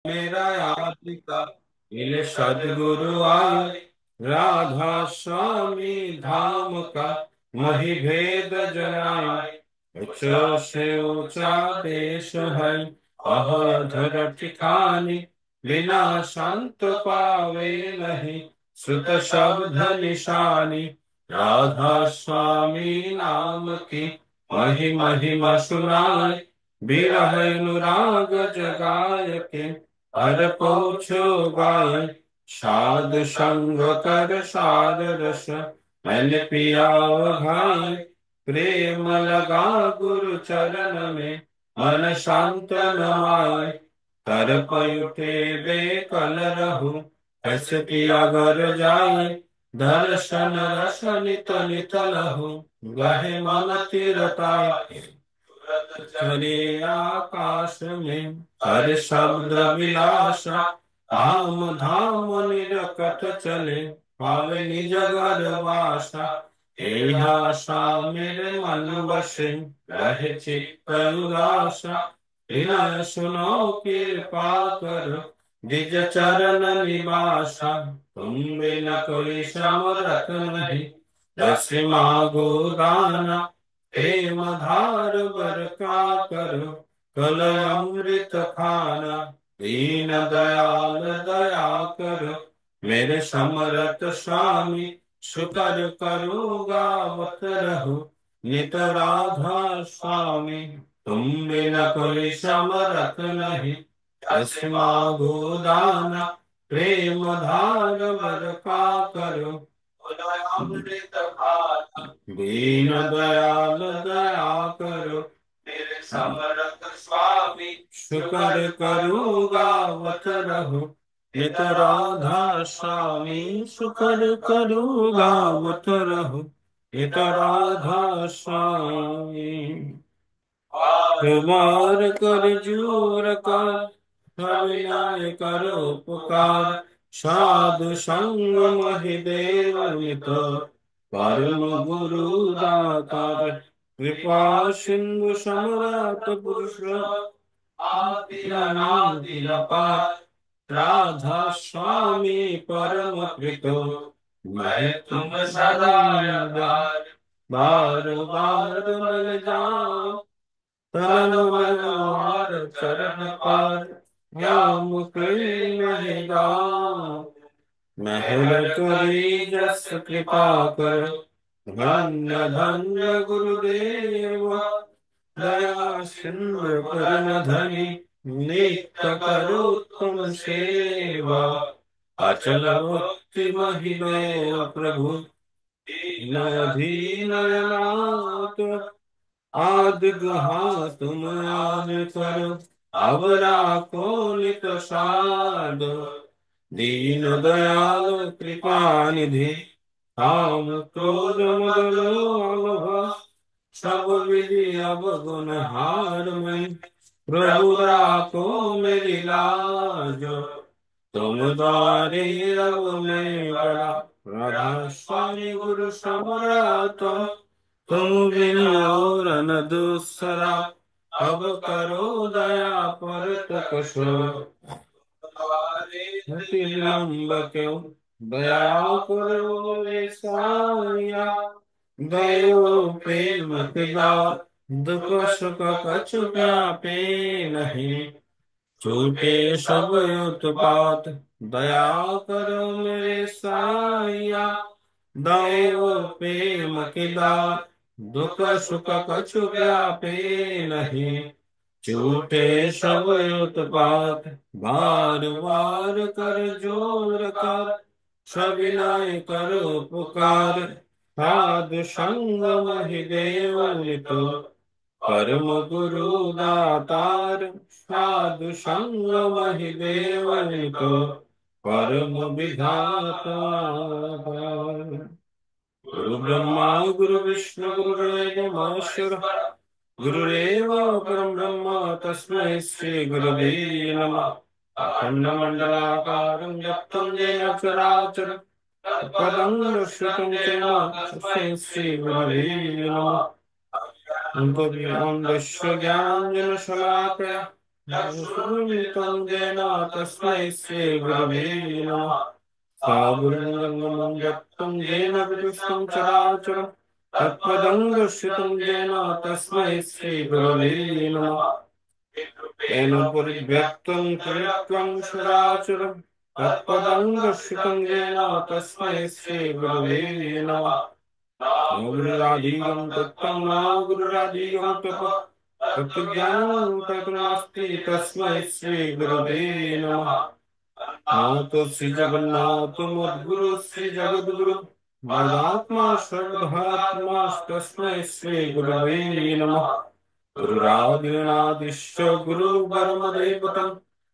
मेरा याद का मिले सदगुरु आए। राधा स्वामी धाम का मही भेद जनाए। ऊंचा से ऊंचा देश है अहोधर ठिकानी। बिना संत पावे नहीं श्रुत शब्द निशानी। राधा स्वामी नाम की महिमा सुनाए। बिरह अनुराग जगाय के हर पहुँचो गाय। साध संग कर सार रस मैंने पिया भाई। प्रेम लगा गुरु चरण में मन शांत नमाए। तर उठे बेकल रहू हस पिया घर जाए। दर्शन रस नित नित लहु गहे मन तिरताए। चले आकाश में हर शब्द विलासा। धाम धाम निरकट चले पावे निज घर वासा। यही आशा मेरे मन बसे रहे चित्त उदासा। विनय सुनो कृपा करो निज चरण निवासा। तुम बिन कोई समरथ नहीं दस मागो दाना। प्रेम धार बरका करो कल अमृत खाना। दीन दयाल दया करो मेरे समरथ स्वामी। शुकर करूँगा गावत रहो नित राधा स्वामी। तुम बिना कोई समरथ नहीं दसमा गोदाना। प्रेम धार बरका करो अमृत खाना। दीन दयाल दया करो मेरे समर्थ स्वामी। शुकर करूँगा गावत रहो नित राधा स्वामी। शुकर करूँगा गावत रहो नित राधा स्वामी। कुमार कर जोर कर विनय करो पुकार। साधु संग महि देव नित परम गुरु दातार। कृपा सिंधु सम्राट पुरुष आदि अनादि अपार। राधा स्वामी परम कृतो मैं तुम सदा आधार। बार बार मिल जाओ तन मन और चरण पार। या मुक्ति में गाओ महल करी जस कृपा कर। धन्य धन्य गुरुदेव दया सिंधु परम धनी। नित्य करो तुम सेवा अचल भक्ति महिमा प्रभु। दीन नाथ आदि गुहा तुम आज करो। अब राखो नित साध दीन दयाल कृपा निधि। काम क्रोध मद लोभ सब विधि अब गुण हार में। प्रभु राखो मेरी लाज तुम द्वारे अब मैं बड़ा। राधा स्वामी गुरु समरथ तुम बिन और न दूसरा। अब करो दया पर तपस्व विलंब क्यों। दया करो रे साया दयो प्रेम पिता। दुख सुख कछु व्यापे नहीं छूटे सब उत्पात। दया करो मेरे साया दयो प्रेम पिता। दुख सुख कछु व्यापे नहीं छूटे सब उत्पात। बार बार कर जोर कर सविनय करो पुकार। साधु संग महि देव नितो परम गुरु दातार। साधु संग महि देव नितो परम विधाता। गुरु ब्रह्मा गुरु विष्णु गुरुदेव महेश्वर गुरुरेव परम ब्रह्म तस्मै श्री गुरवे नमः। अखण्डमण्डलाकारं व्याप्तं येन चराचरं तत्पदं दर्शितं येन तस्मै श्री गुरवे नमः। अन्तर्यामिदस्य ज्ञानाञ्जनशलाकया सुमितं येन तस्मै श्रीगुरवे नमः सागुरुरङ्गं यत्तं येन विदुषं चराचरं तत्पदं दर्शितं येन तस्मै श्रीगुरवे नमः तेन परिव्यक्तं त्रिविक्रं सदाचरं तत्पदं दर्शितं येन तस्मै श्रीगुरवे नमः गुरुराधीयं तत्तं न गुरुराधीयं तपः तत्त्वज्ञानं तत्र तस्मै श्रीगुरवे नमः नाथ श्री जगन्नाथ मद्गुरु श्री जगद्गुरु मदात्मा सर्वधर्मात्मा तस्मै श्री गुरवे नमः गुरुरादिनादिश्च गुरु परमदैवतं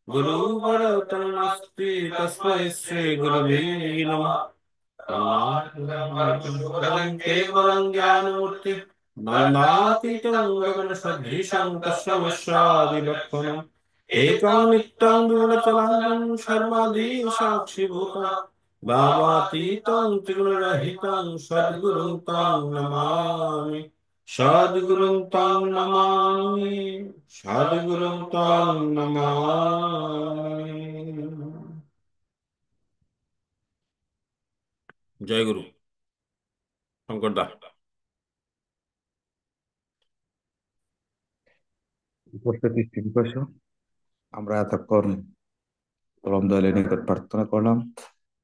गुरु परतरं नास्ति तस्मै श्री गुरवे नमः केवलं ज्ञानमूर्ति नन्दातीतं गगनसदृशं तस्मैश्चादिलक्षणम् एकं नित्यं दूरचलानं सर्वादि साक्षिभूतं भावातीतं त्रिगुणरहितं सद्गुरुं तं नमामि सद्गुरुं तं नमामि सद्गुरुं तं नमामि জয় গুরু শঙ্কর দা। উপস্থিত দিবস আমরা এতক্ষণ পরম দয়ালের নিকট প্রার্থনা করলাম।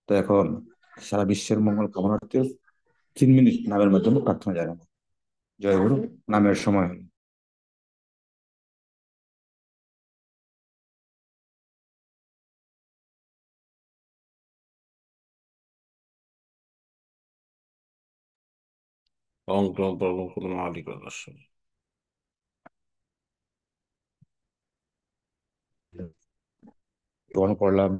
তো এখন সারা বিশ্বের মঙ্গল কামনার্থে 3 মিনিট নামের মাধ্যমে প্রার্থনা জানাবো। জয় গুরু। নামের সময় হলো। ওম ক্লোম পরম করুণাধিক দর্শন। গ্রহণ করলাম।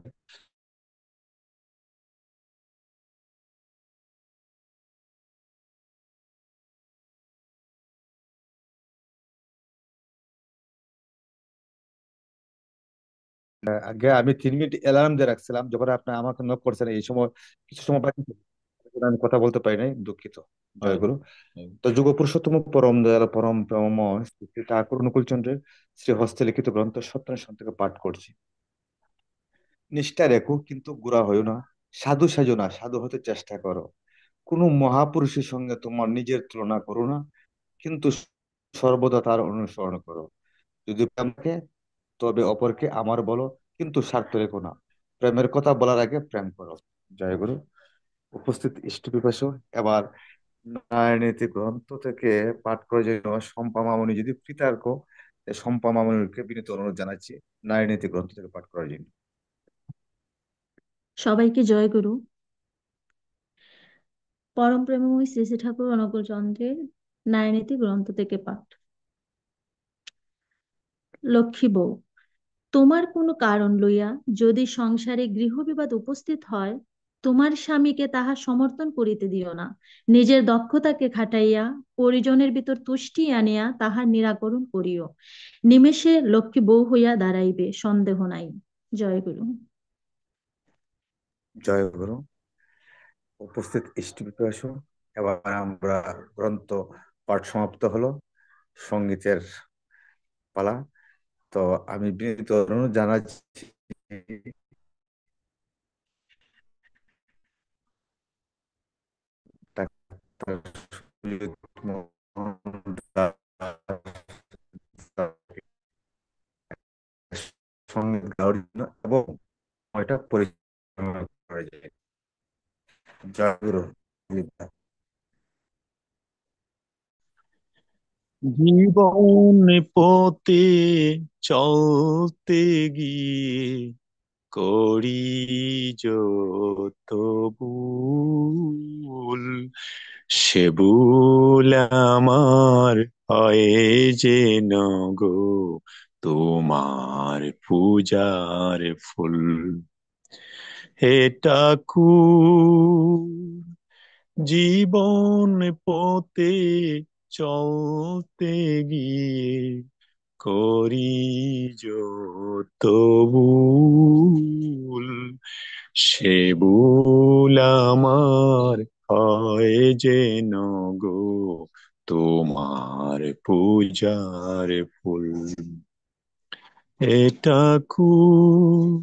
আগে আমি 3 মিনিট অ্যালার্ম দিয়ে রাখছিলাম, যখন আপনি আমাকে নক করছেন এই সময় কিছু সময় বাকি ছিল, সেজন্য আমি কথা বলতে পারি নাই, দুঃখিত। জয় গুরু। তো যুগ পুরুষোত্তম পরম দয়াল পরম প্রেমময় শ্রী শ্রী ঠাকুর অনুকূল চন্দ্রের শ্রী হস্তে লিখিত গ্রন্থ সত্যানুষ্ঠান থেকে পাঠ করছি। নিষ্ঠা রেখো কিন্তু গোড়া হইও না, সাধু সাজো না, সাধু হতে চেষ্টা করো। কোনো মহাপুরুষের সঙ্গে তোমার নিজের তুলনা করো না, কিন্তু সর্বদা তার অনুসরণ করো। যদি প্রেম থাকে তবে অপরকে আমার বলো, কিন্তু স্বার্থ রেখো না। প্রেমের কথা বলার আগে প্রেম করো। জয় গুরু। উপস্থিত ইষ্টপিপাসু, এবার নারায়ণীতি গ্রন্থ থেকে পাঠ করে জন্য শম্পা মামনি যদি কৃতার্ক, শম্পা মামনিকে বিনীত অনুরোধ জানাচ্ছি নারায়ণীতি গ্রন্থ থেকে পাঠ করার জন্য। সবাইকে জয় গুরু। পরম প্রেমময় শ্রী শ্রী ঠাকুর অনুকূল চন্দ্রের নারায়ণীতি গ্রন্থ থেকে পাঠ। লক্ষ্মী বউ, তোমার কোনো কারণ লইয়া যদি সংসারে গৃহবিবাদ উপস্থিত হয়, তোমার স্বামীকে তাহা সমর্থন করিতে দিও না। নিজের দক্ষতাকে খাটাইয়া পরিজনের ভিতর তুষ্টি আনিয়া তাহার নিরাকরণ করিও। নিমেষে লক্ষ্মী বউ হইয়া দাঁড়াইবে, সন্দেহ নাই। জয় গুরু। জয় গুরু। উপস্থিত ইষ্টপিপাসু, এবার আমরা গ্রন্থ পাঠ সমাপ্ত হলো, সঙ্গীতের পালা। তো আমি বিনীত অনুরোধ জানাচ্ছি ডাক্তার সুজিত সঙ্গীত গাওয়ার জন্য এবং এটা পরিচালনা করা যায়। জয় গুরু। জীবন পথে চলতে গিয়ে করি যত ভুল, সে ভুল আমার হয় যেন গো তোমার পূজার ফুল। হে ঠাকুর, জীবন পথে চলতে গিয়ে করি যত ভুল, সে ভুল আমার হয় যেন গো তোমার পূজার ফুল। এটা খুব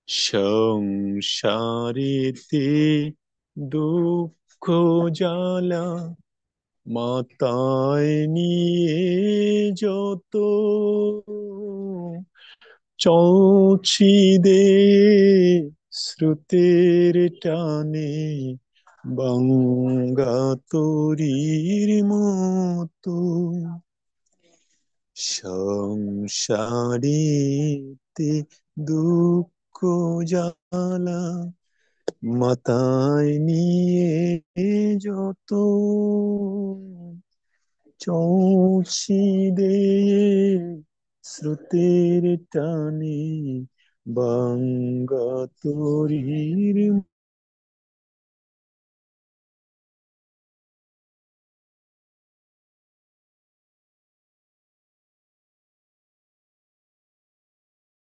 সংসারেতে দুঃখ জ্বালা মাথায় নিয়ে যত চলছি দে স্রোতের টানে বাঙ্গা তরীর মতো সংসারেতে দুঃখ জ্বালা মাথায় নিয়ে যত চলছি দে স্রোতের টানে বাঙ্গা তরীর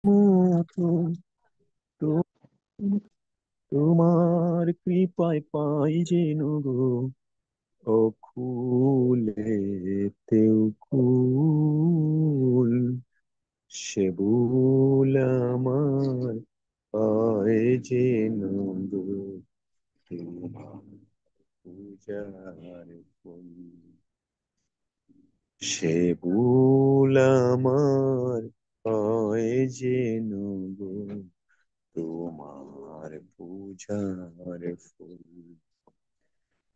মতো তো- তোমার কৃপায় পাই যেন গো অকুলেতেও কুল সে ভুল আমার পায় যেন গো তোমার পূজার ফুল সে ভুল আমার পায় যেন গো তোমার পূজার ফুল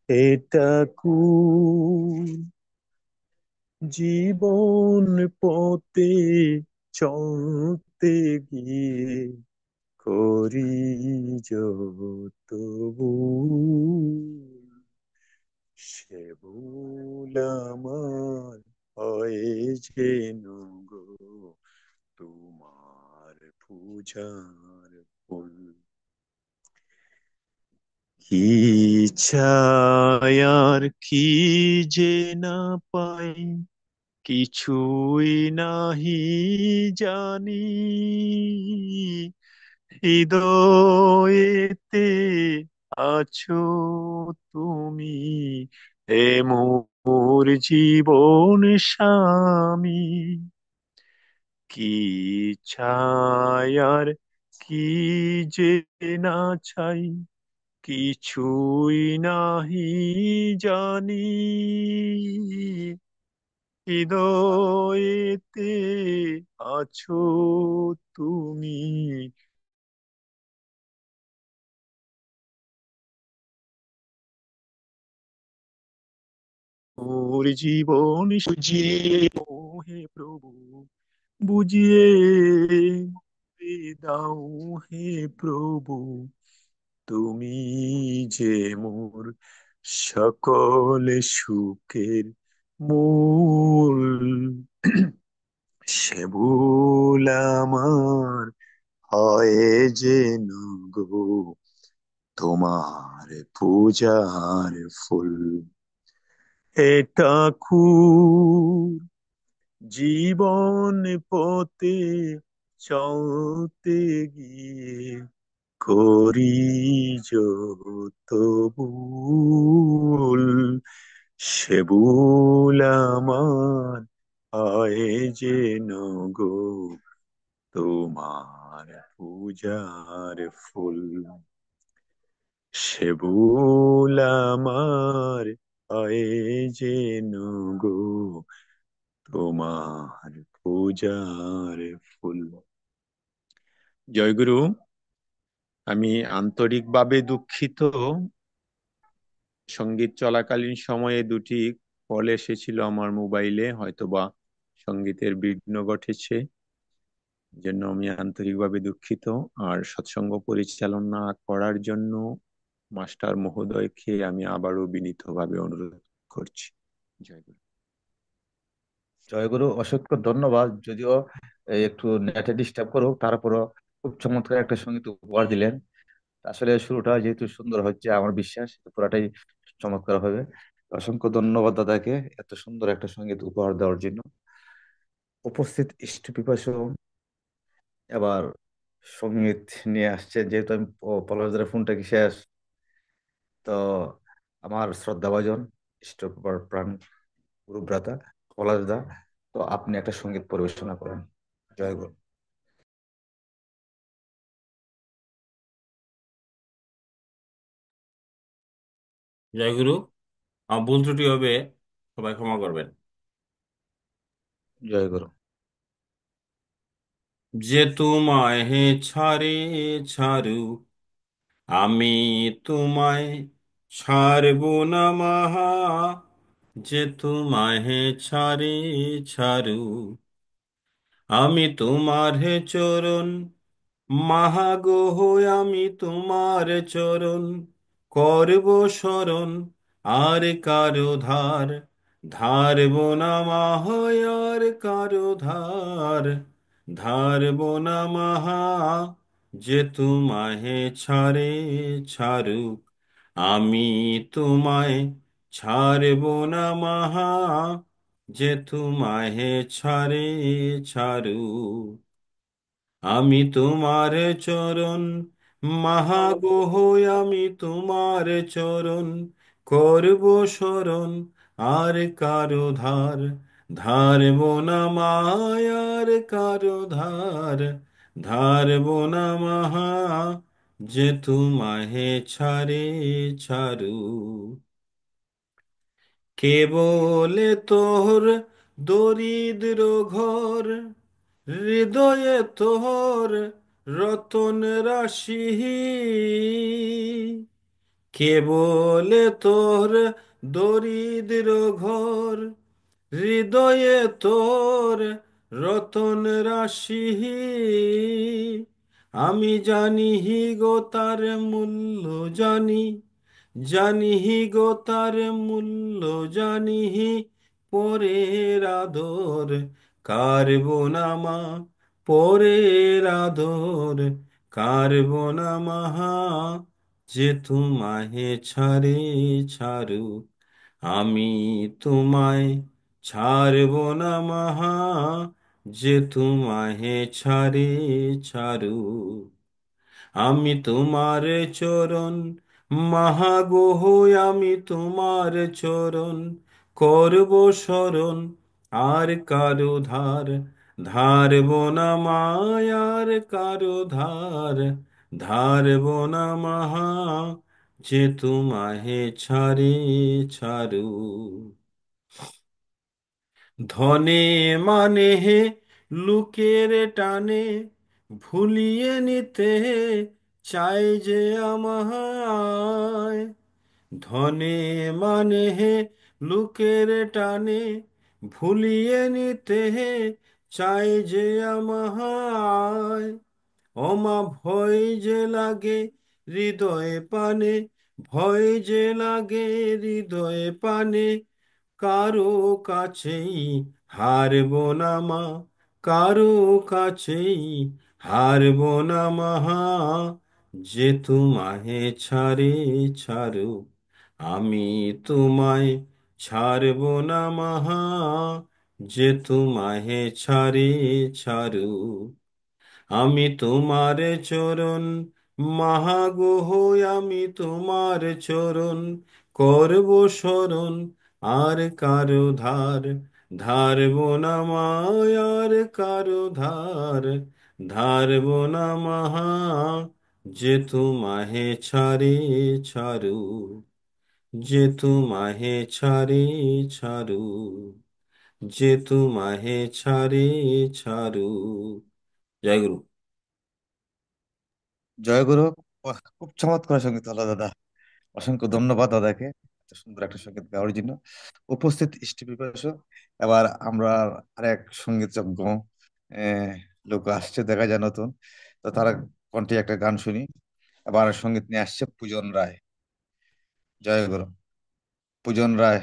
এটা কুল জীবন পথে চলতে গিয়ে করি যত ভুল সে ভুল আমার হয় যেন গো তোমার পূজার ফুল কি চাই আর কি যে না পাই কিছুই নাহি জানি হৃদয়েতে আছো তুমি হে মোর জীবন স্বামী কি চাই আর কি যে না চাই কিছুই নাহি জানি হৃদয়েতে আছো তুমি ওর জীবন সুজিয়ে ও হে প্রভু বুঝিয়ে দাও হে প্রভু তুমি যে মোর সকল সুখের মূল সে ভুল আমার হয় যেন গো তোমার পূজার ফুল এটা খুব জীবন পথে চলতে গিয়ে করি যত ভুল সে ভুল আমার হয় যেন গো তোমার পূজার ফুল সে ভুল আমার হয় যেন গো তোমার পূজার ফুল জয়গুরু আমি আন্তরিকভাবে দুঃখিত সঙ্গীত চলাকালীন সময়ে দুটি কল এসেছিল আমার মোবাইলে হয়তোবা সঙ্গীতের বিঘ্ন ঘটেছে জন্য আমি আন্তরিকভাবে দুঃখিত আর সৎসঙ্গ পরিচালনা করার জন্য মাস্টার মহোদয়কে আমি আবারও বিনীতভাবে অনুরোধ করছি জয় গুরু জয়গুরু, অসংখ্য ধন্যবাদ। যদিও একটু নেটে ডিস্টার্ব করো, তারপরও খুব চমৎকার একটা সঙ্গীত উপহার দিলেন। আসলে শুরুটা যেহেতু সুন্দর হচ্ছে, আমার বিশ্বাস পুরাটাই চমৎকার হবে। অসংখ্য ধন্যবাদ দাদাকে এত সুন্দর একটা সঙ্গীত উপহার দেওয়ার জন্য। উপস্থিত ইষ্ট পিপাসু এবার সঙ্গীত নিয়ে আসছে, যেহেতু আমি পলাশদারের ফোনটা কি শেষ, তো আমার শ্রদ্ধাভাজন ইষ্ট প্রাণ গুরু ভ্রাতা পলাশদা, তো আপনি একটা সঙ্গীত পরিবেশনা করেন। জয় গুরু। জয় গুরু। আমার ভুল ত্রুটি হবে, সবাই ক্ষমা করবেন। জয় গুরু। যে তোমায় হে ছাড়ে ছাড়ু, আমি তোমায় ছাড়ব না মাহা। যে তোমায় হে ছাড়ে ছাড়ু, আমি তোমার হে চরণ মাহাগো হই, আমি তোমার চরণ করব শরণ। আর কারো ধার ধারব না মাহায়, আর কারো ধার ধারব না মাহা। যে তোমায় ছাড়ে ছাড়ুক, আমি তোমায় ছাড়ব না মাহা। যে তোমায় ছাড়ে ছাড়ুক, আমি তোমার চরণ মাহাগো হই, আমি তোমার চরণ করব শরণ। আর কারো ধার ধারব না মায়ার, কারো ধার ধারব না মাহা। যে তোমায় ছাড়ে ছাড়ু, কেবলে তোর দরিদ্র ঘর, হৃদয়ে তোর রতন রাশি। কেবলে তোর দরিদ্র ঘর, হৃদয়ে তোর রতন রাশি। আমি জানি গো তার মূল্য জানি, জানি গো তার মূল্য জানি। পরের আদর কারব না মা, পরের আদর কারব না মাহা। যে তোমায় ছাড়ে ছাড়ু, আমি তোমায় ছাড়ব না মাহা। যে তোমায় ছাড়ে ছাড়ু, আমি তোমার চরণ মাহাগো হই, আমি তোমার চরণ করব শরণ। আর কারো ধার ধারব না মায়ার, কারো ধার ধারব না মাহা। যে তোমায় ছাড়ে ছাড়ু, ধনে মানে হে লোকের টানে ভুলিয়ে নিতে চাই যে আমায়। ধনে মানে হে লোকের টানে ভুলিয়ে নিতে চাই যে আমায়। ওমা ভয় যে লাগে হৃদয়ে পানে, ভয় যে লাগে হৃদয়ে পানে। কারো কাছেই হারব না মা, কারো কাছেই হারব না মাহা। যে তোমায় ছাড়ে ছাড়ু, আমি তোমায় ছাড়ব না মাহা। যে তোমায় ছাড়ে ছাড়ু, আমি তোমার চরণ মাহাগো হই, আমি তোমার চরণ করব শরণ। আর কারো ধার ধারব না মায়ার, কারো ধার ধারব না মাহা। যে তোমায় ছাড়ে ছাড়ু, যে তোমায় ছাড়ে ছাড়ু, যে তোমায় ছাড়ে ছাড়ু। জয় গুরু। জয় গুরু। বাহ, খুব চমৎকার সঙ্গীত হলো দাদা। অসংখ্য ধন্যবাদ দাদাকে এত সুন্দর একটা সঙ্গীত গাওয়ার জন্য। উপস্থিত ইষ্টি বিপাশা, এবার আমরা আরেক সঙ্গীতজ্ঞ আহ, লোক আসছে দেখা যায় নতুন, তো তারা কণ্ঠে একটা গান শুনি। এবার সঙ্গীত নিয়ে আসছে পূজন রায়। জয় গুরু। পূজন রায়।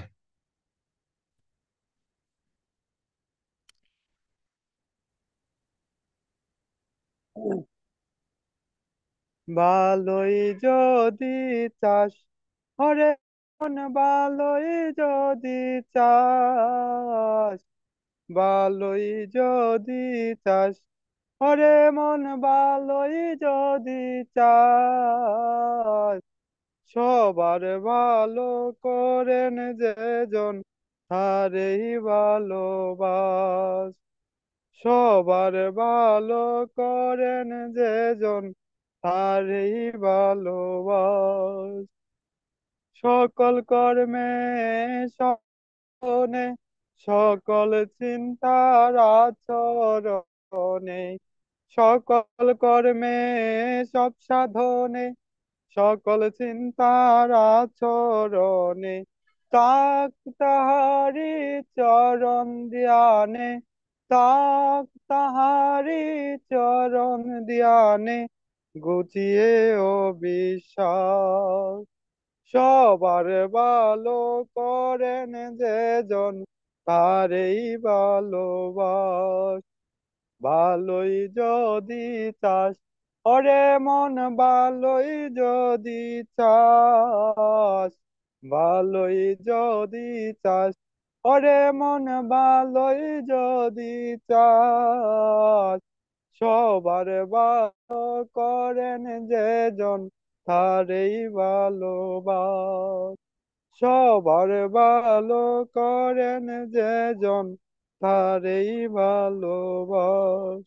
ভালোই যদি চাস হরে মন, ভালোই যদি চাস, ভালোই যদি চাস হরে মন, ভালোই যদি চাস, সবার ভালো করেন যেজন তারেই ভালোবাস। সবার ভালো করেন যেজন তারই ভালোবাস। সকল কর্মে শোনে, সকল চিন্তার আচরণে, সকল কর্মে সব সাধনে, সকল চিন্তার আচরণে, তাক তাহারি চরণ ধ্যানে, তাক তাহারি চরণ ধ্যানে, গুছিয়ে ও বিশ্বাস। সবার ভালো করেন যেজন তারেই ভালোবাস। ভালোই যদি চাস, ওরে মন ভালোই যদি চাস, ভালোই যদি চাস, ওরে মন ভালোই যদি চাস, সবার ভালো করেন যেজন তারেই ভালোবাস। সবার ভালো করেন যেজন তারেই ভালোবাস।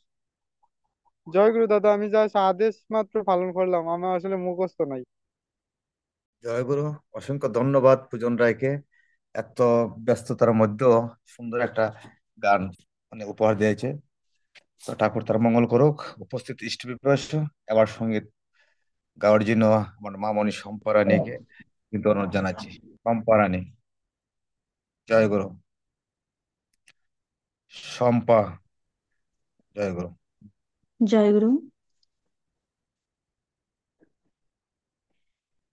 জয় গুরু দাদা, আমি জাস্ট আদেশ মাত্র পালন করলাম, আমার আসলে মুখস্থ নাই। জয়গুরু। অসংখ্য ধন্যবাদ পূজন রায়কে, এত ব্যস্ততার মধ্যেও সুন্দর একটা গান উপহার দিয়েছে। তো ঠাকুর তার মঙ্গল করুক। উপস্থিত ইষ্টবিপ্রাস এবার সঙ্গীত গাওয়ার জন্য আমার মামনি শম্পা রানীকে কিন্তু অনুরোধ জানাচ্ছি। শম্পা রানী, জয়গুরু। শম্পা, জয়গুরু। জয়গুরু।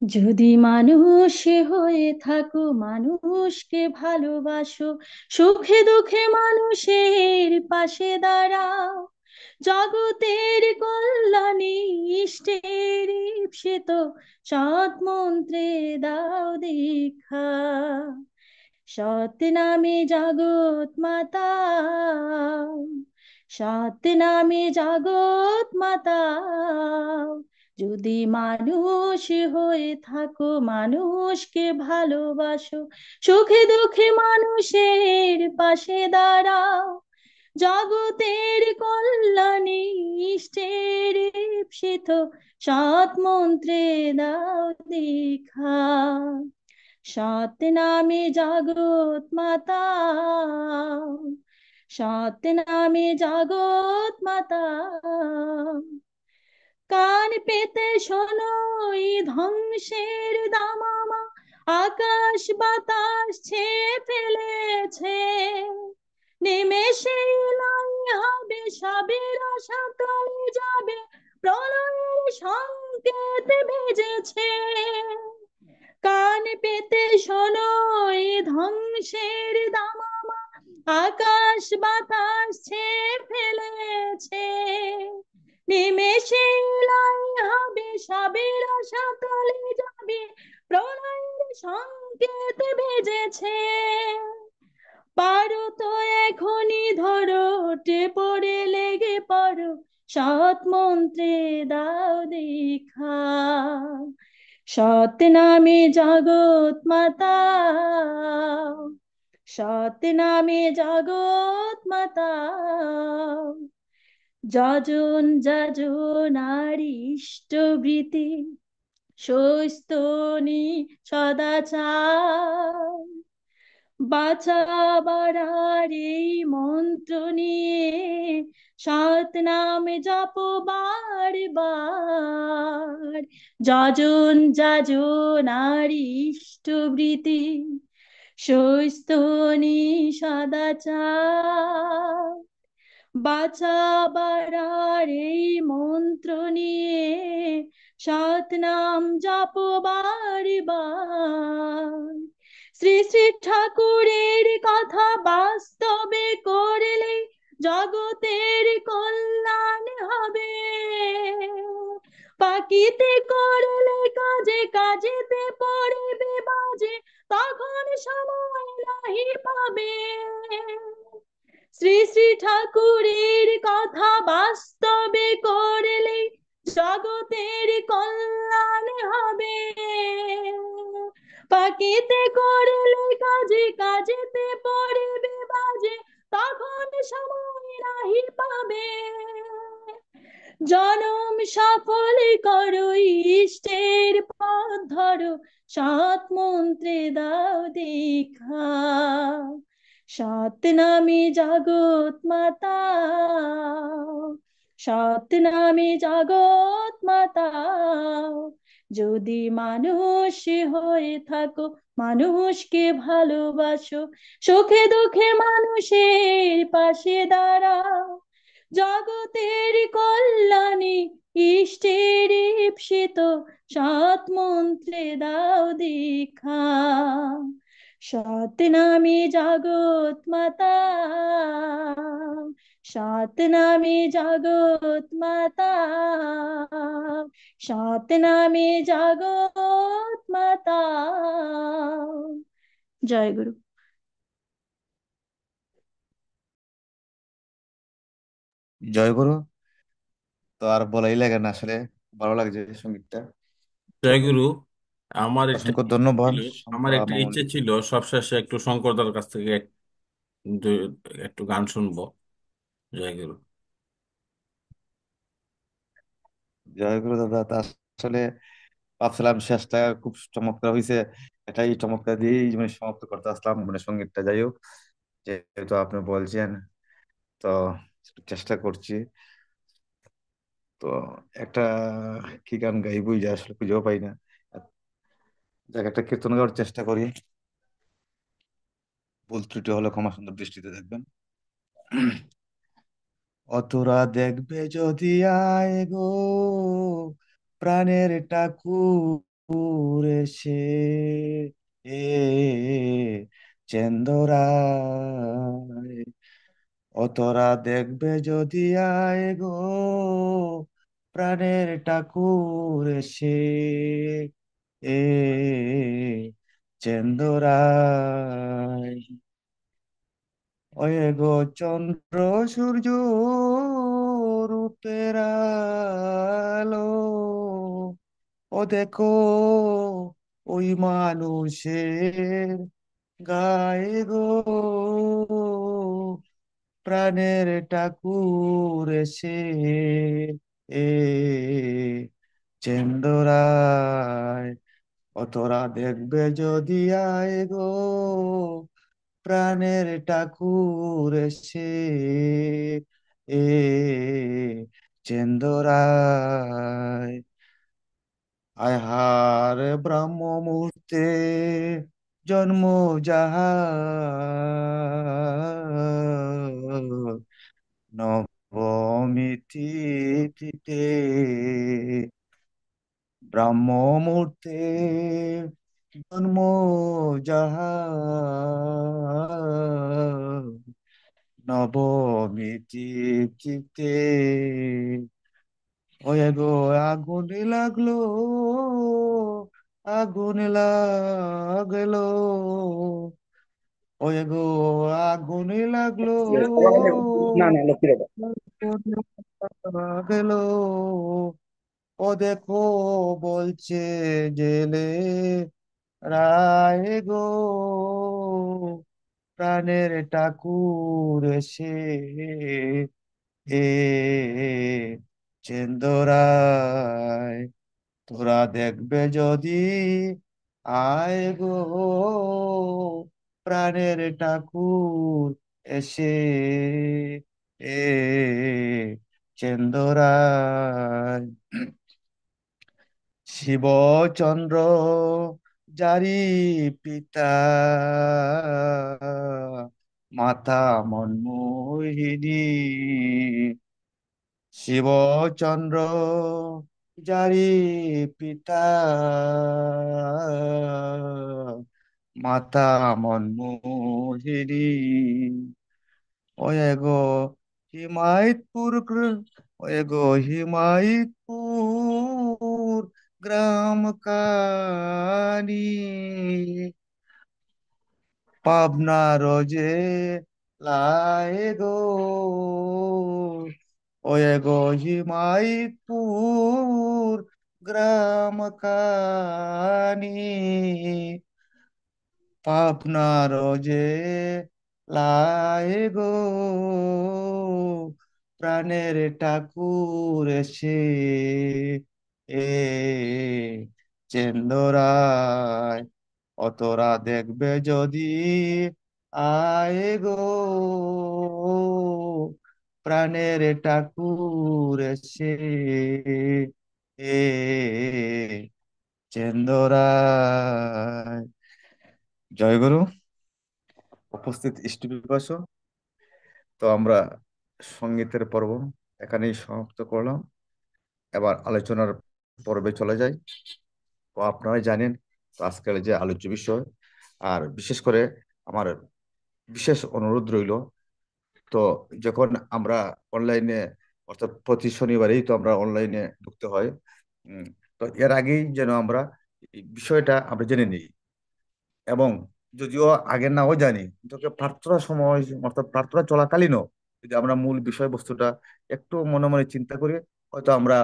যদি মানুষ হয়ে থাকো, মানুষকে ভালোবাসো, সুখে দুঃখে মানুষের পাশে দাঁড়াও, জগতের কল্যাণে ইষ্টের ঈপ্সিত সৎ মন্ত্রে দাও দীক্ষা। সৎ নামে জগৎ মাতা, সৎ নামে জগৎ মাতা। যদি মানুষ হয়ে থাকো, মানুষকে ভালোবাসো, সুখে দুঃখে মানুষের পাশে দাঁড়াও, জগতের কল্যাণে ইষ্টের ঈপ্সিত সৎ মন্ত্রে দাও দীক্ষা। সৎ নামে জগৎ মাতা, সৎ নামে জগৎ মাতা। কান পেতে শোনো এই ধ্বংসের দামামা, আকাশ বাতাস ছেয়ে ফেলেছে, নিমেষে লাই হবে সবের আশা তলে যাবে, প্রলয়ের সংকেত ভেজেছে। কান পেতে শোনো এই ধ্বংসের দামামা, আকাশ বাতাস ছেয়ে ফেলেছে, নিমেষে লাই হবে সবের আশা তলে যাবে, প্রলয়ের সংকেত ভেজেছে। পারো তো এখনই ধরো, উঠে পড়ে লেগে পড়ো, সৎ মন্ত্রে দাও দীক্ষা। সৎ নামে জগৎ মাতা, সৎ নামে জগৎ মাতা। যজন যজন আর ইষ্টবৃতি, সস্তনি সদাচার, বাঁচাবার এই মন্ত্র নিয়ে সৎ নামে জপ বারবার। যজন যজন আর ইষ্টবৃতি, সস্তনি সদাচার, বাঁচাবার এই মন্ত্র নিয়ে সৎ নাম জপ বারবার। শ্রী শ্রী ঠাকুরের কথা বাস্তবে করলে জগতের কল্যাণ হবে, পাকিতে করলে কাজে, কাজেতে পড়বে বাজে, তখন সময় নাহি পাবে। শ্রী শ্রী ঠাকুরের কথা বাস্তবে করলে জগতের কল্যাণ হবে, পাকিতে করলে কাজে, কাজেতে পড়বে বাজে, তখন সময় নাহি পাবে। জনম সফল করো, ইষ্টের পথ ধরো, সৎ মন্ত্রে দাও দীক্ষা। সৎ নামে জগৎ মাতা, সৎ নামে জগৎ মাতা। যদি মানুষ হয়ে থাকো, মানুষকে ভালোবাসো, সুখে দুঃখে মানুষের পাশে দাঁড়াও। জগতের কল্যাণে ইষ্টের ঈপ্সিত, সৎ মন্ত্রে দাও দীক্ষা। সৎ নামে জগৎ মাতা, সৎ নামে জগৎ মাতা, সৎ নামে জগৎ মাতা। জয় গুরু। জয়গুরু। তো আর বলাই লাগে না আসলে, ভালো লাগছে সঙ্গীতটা। তো জয়গুরু। আমার একটা অসংখ্য ইচ্ছে ধন্যবাদ ছিল আমার একটা মামুন। ইচ্ছে ছিল সবশেষে একটু শঙ্করদার কাছ থেকে একটু গান শুনবো। জয়গুরু। জয়গুরু দাদা। তা আসলে ভাবছিলাম শেষটা খুব চমৎকার হয়েছে, এটাই চমৎকার দিয়েই মানে সমাপ্ত করতে আসলাম মানে সঙ্গীতটা। যাই হোক, যেহেতু আপনি বলছেন, তো চেষ্টা করছি। তো একটা কি গান গাইবই যে আসলে খুঁজেও পাই না। যাক, একটা কীর্তন গাওয়ার চেষ্টা করি। ভুল ত্রুটি হলে ক্ষমা সুন্দর দৃষ্টিতে দেখবেন। অতরা দেখবে যদি আয় গো, প্রাণের ঠাকুর এসে, চেন্দরায়। অতরা দেখবে যদি আয় গো, প্রাণের ঠাকুর এসে, এ চেন্দরায়। ওয়ে গো চন্দ্র সূর্য রূপের আলো, ও দেখো ওই মানুষের গায়ে গো, প্রাণের ঠাকুর এসে, এ চেন্দরায়। ও তোরা দেখবে যদি আয় গো, প্রাণের ঠাকুর এসে, এ চেন্দরায়। আয় হারে ব্রহ্ম মুহূর্তে জন্ম যাহার, নবমিতিতে ব্রহ্ম মুহূর্তে জন্ম যাহার, নবমিতিতে। ওই গো আগুন লাগলো, আগুন লাগলো, ওই গো আগুন লাগলো, না না লক্ষ্মী দাদা। আগুন লাগলো। ও দেখো বলছে জেলে রায় গো, প্রাণের ঠাকুর এসে, এ চেন্দরায়। তোরা দেখবে যদি আয় গো, প্রাণের ঠাকুর এসে, এ চেন্দরায়। শিবচন্দ্র যারি পিতা, মাতা মনমোহিনী। শিবচন্দ্র যারি পিতা, মাতা মনমোহিনী। ওয়ে গো হিমায়তপুর ওয়ে গো হিমায়তপুর গ্রাম কানি, পাবনার যে লাই গো, ওয়ে গো হিমায়তপুর গ্রাম কানি, পাবনার যে লাই গো, প্রাণের ঠাকুর এসে এ চেন্দরায় অতরা দেখবে যদি আয় গো প্রাণের ঠাকুর এসে এ চেন্দরায়। জয় গুরু। উপস্থিত ইষ্টবিপাস, তো আমরা সঙ্গীতের পর্ব এখানেই সমাপ্ত করলাম। এবার আলোচনার পর্বে চলে যাই। তো আপনারাই জানেন তো আজকের যে আলোচ্য বিষয়, আর বিশেষ করে আমার বিশেষ অনুরোধ রইল, তো যখন আমরা অনলাইনে, অর্থাৎ প্রতি শনিবারেই তো আমরা অনলাইনে ঢুকতে হয়, উম, তো এর আগেই যেন আমরা এই বিষয়টা আমরা জেনে নিই, এবং যদিও আগে নাও জানি, কিন্তু প্রার্থনার সময় অর্থাৎ প্রার্থনা চলাকালীনও যদি আমরা মূল বিষয়বস্তুটা একটু মনে মনে চিন্তা করি, হয়তো আমরা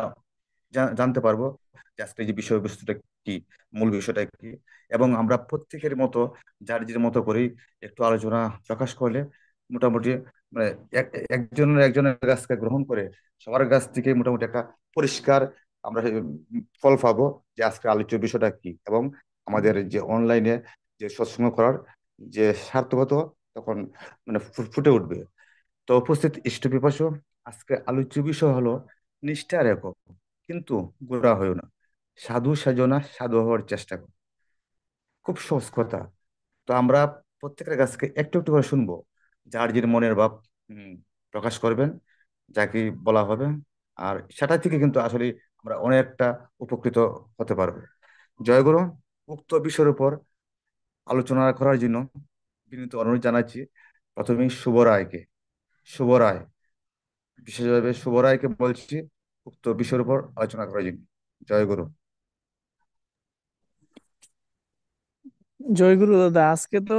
জানতে পারবো যে আজকে যে বিষয়বস্তুটা কি, মূল বিষয়টা কি। এবং আমরা প্রত্যেকের মতো যার যার মতো করেই একটু আলোচনা প্রকাশ করলে মোটামুটি মানে একজনের একজনের কাছ থেকে গ্রহণ করে সবার কাছ থেকে মোটামুটি একটা পরিষ্কার আমরা ফল পাবো যে আজকে আলোচ্য বিষয়টা কি, এবং আমাদের যে অনলাইনে যে সৎসঙ্গ করার যে সার্থকতা তখন মানে ফুটে উঠবে। তো উপস্থিত ইষ্টপিপাসু, আজকে আলোচ্য বিষয় হলো নিষ্ঠার একক কিন্তু গোড়া হয়েও না, সাধু সাজো না, সাধু হওয়ার চেষ্টা করো। খুব সহজ কথা। তো আমরা প্রত্যেকের কাছ থেকে একটু একটু করে শুনবো, যার যার মনের ভাব উম, প্রকাশ করবেন, যাকে বলা হবে, আর সেটা থেকে কিন্তু আসলে আমরা অনেকটা উপকৃত হতে পারবো। জয়গুরু। উক্ত বিষয়ের উপর আলোচনা করার জন্য বিনীত অনুরোধ জানাচ্ছি প্রথমেই শুভ রায়কে। শুভ রায়, বিশেষভাবে শুভ রায়কে বলছি উক্ত বিষয়ের উপর আলোচনা করার জন্য। জয়গুরু। জয়গুরু দাদা, আজকে তো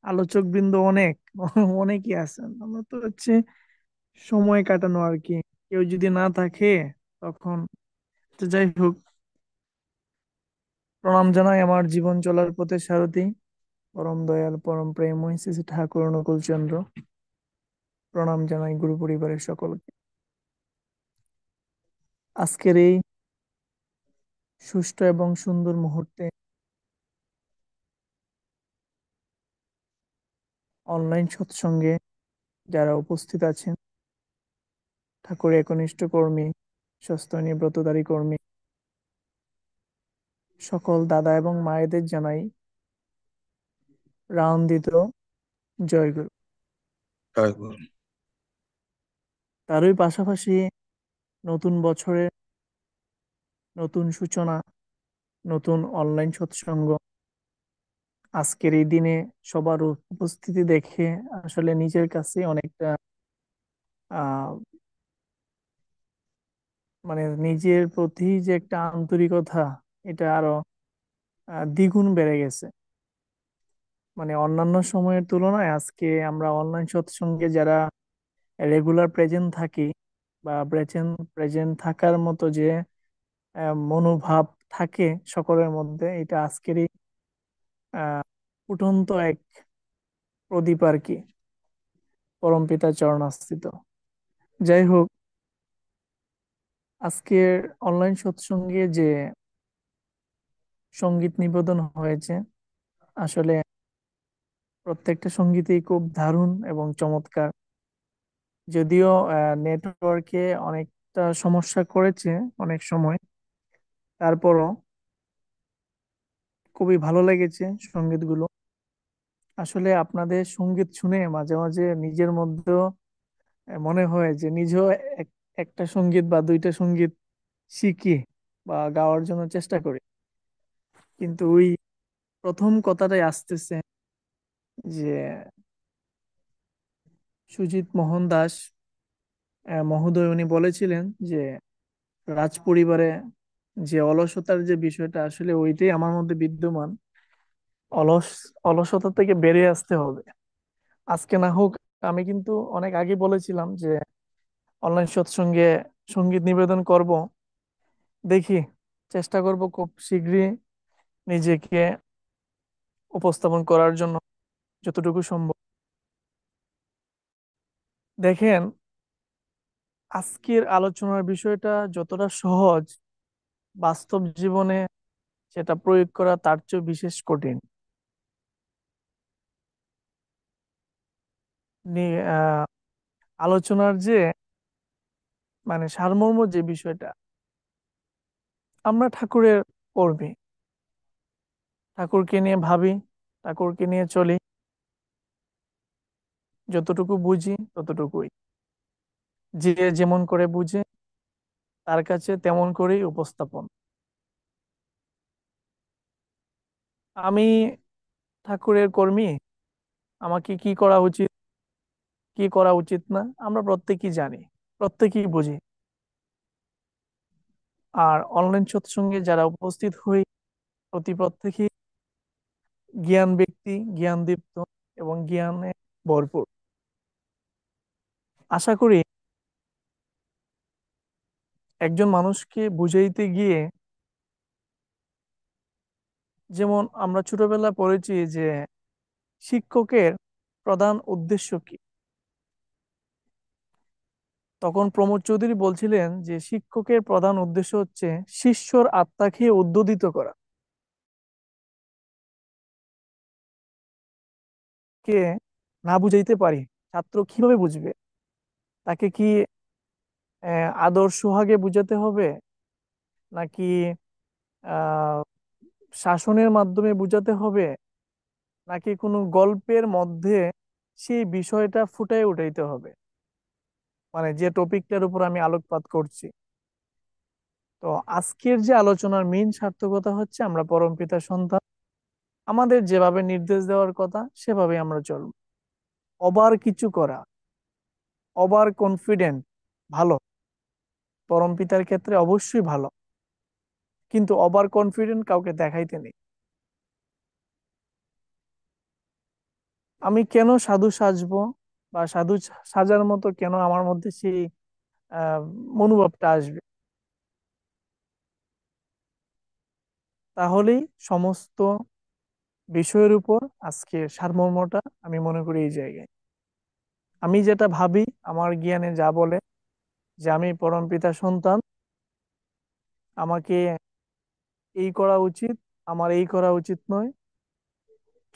আলোচক বৃন্দ অনেক অনেকই আছেন। আমরা তো হচ্ছে সময় কাটানো আর কি, কেউ যদি না থাকে তখন। তো যাই হোক, প্রণাম জানাই আমার জীবন চলার পথে সারথি পরম দয়াল পরম প্রেমময় শ্রী শ্রী ঠাকুর অনুকূল চন্দ্র। প্রণাম জানাই গুরু পরিবারের সকলকে। আজকের এই সুষ্ঠু এবং সুন্দর মুহূর্তে অনলাইন সৎসঙ্গে যারা উপস্থিত আছেন, ঠাকুরের একনিষ্ঠ কর্মী, সস্তনী ব্রতধারী কর্মী, সকল দাদা এবং মায়েদের জানাই রাউন্দিত জয়গুরু। জয়গুরু। তারই পাশাপাশি নতুন বছরের নতুন সূচনা, নতুন অনলাইন সৎসঙ্গ, আজকের এই দিনে সবার উপস্থিতি দেখে আসলে নিজের কাছে অনেকটা আহ মানে নিজের প্রতি যে একটা আন্তরিকতা, এটা আরো দ্বিগুণ বেড়ে গেছে। মানে অন্যান্য সময়ের তুলনায় আজকে আমরা অনলাইন সৎসঙ্গে যারা রেগুলার প্রেজেন্ট থাকি, বা প্রেজেন্ট প্রেজেন্ট থাকার মতো যে মনোভাব থাকে সকলের মধ্যে, এটা আজকেরই আহ ফুটন্ত এক প্রদীপ আর কি, পরমপিতার চরণাশ্রিত। যাই হোক, আজকের অনলাইন সৎসঙ্গে যে সঙ্গীত নিবেদন হয়েছে, আসলে প্রত্যেকটা সঙ্গীতই খুব দারুণ এবং চমৎকার। যদিও নেটওয়ার্কে অনেকটা সমস্যা করেছে অনেক সময়, তারপরও খুবই ভালো লেগেছে সঙ্গীতগুলো। আসলে আপনাদের সঙ্গীত শুনে মাঝে মাঝে নিজের মধ্যেও মনে হয় যে নিজেও একটা সঙ্গীত বা দুইটা সঙ্গীত শিখি বা গাওয়ার জন্য চেষ্টা করি। কিন্তু ওই প্রথম কথাটাই আসতেছে যে সুজিত মোহন দাস মহোদয় উনি বলেছিলেন যে রাজ পরিবারে যে অলসতার যে বিষয়টা, আসলে ওইটাই আমার মধ্যে বিদ্যমান। অলস অলসতা থেকে বেরিয়ে আসতে হবে। আজকে না হোক, আমি কিন্তু অনেক আগে বলেছিলাম যে অনলাইন সৎসঙ্গে সঙ্গীত নিবেদন করব। দেখি, চেষ্টা করব খুব শীঘ্রই নিজেকে উপস্থাপন করার জন্য যতটুকু সম্ভব। দেখেন, আজকের আলোচনার বিষয়টা যতটা সহজ, বাস্তব জীবনে সেটা প্রয়োগ করা তার চেয়ে বিশেষ কঠিন। আহ, আলোচনার যে মানে সারমর্ম যে বিষয়টা, আমরা ঠাকুরের কর্মী, ঠাকুরকে নিয়ে ভাবি, ঠাকুরকে নিয়ে চলি, যতটুকু বুঝি ততটুকুই। যে যেমন করে বুঝে তার কাছে তেমন করেই উপস্থাপন। আমি ঠাকুরের কর্মী, আমাকে কি করা উচিত, কি করা উচিত না, আমরা প্রত্যেকেই জানি, প্রত্যেকেই বুঝি। আর অনলাইন সৎসঙ্গে যারা উপস্থিত হই, প্রত্যেকেই জ্ঞান ব্যক্তি, জ্ঞান দীপ্ত এবং জ্ঞানে ভরপুর। আশা করি একজন মানুষকে বুঝাইতে গিয়ে, যেমন আমরা ছোটবেলায় পড়েছি যে শিক্ষকের প্রধান উদ্দেশ্য কি, তখন প্রমোদ চৌধুরী বলছিলেন যে শিক্ষকের প্রধান উদ্দেশ্য হচ্ছে শিষ্যর আত্মাকে উদ্বোধিত করা। কে না বুঝাইতে পারি, ছাত্র কিভাবে বুঝবে? তাকে কি আদর্শ সোহাগে বুঝাতে হবে, নাকি আহ শাসনের মাধ্যমে বুঝাতে হবে, নাকি কোনো গল্পের মধ্যে সেই বিষয়টা ফুটায় উঠাইতে হবে? মানে যে টপিকটার উপর আমি আলোকপাত করছি। তো আজকের যে আলোচনার মেইন সার্থকতা হচ্ছে আমরা পরমপিতার সন্তান, আমাদের যেভাবে নির্দেশ দেওয়ার কথা সেভাবে আমরা চলব। ওভার কিছু করা, ওভার কনফিডেন্ট ভালো, পরমপিতার ক্ষেত্রে অবশ্যই ভালো, কিন্তু ওভার কনফিডেন্ট কাউকে দেখাইতে নেই। আমি কেন সাধু সাজবো, বা সাধু সাজার মতো কেন আমার মধ্যে সেই আহ মনোভাবটা আসবে? তাহলেই সমস্ত বিষয়ের উপর আজকে সারমর্মটা আমি মনে করি এই জায়গায়। আমি যেটা ভাবি, আমার জ্ঞানে যা বলে যে আমি পরমপিতার সন্তান, আমাকে এই করা উচিত, আমার এই করা উচিত নয়,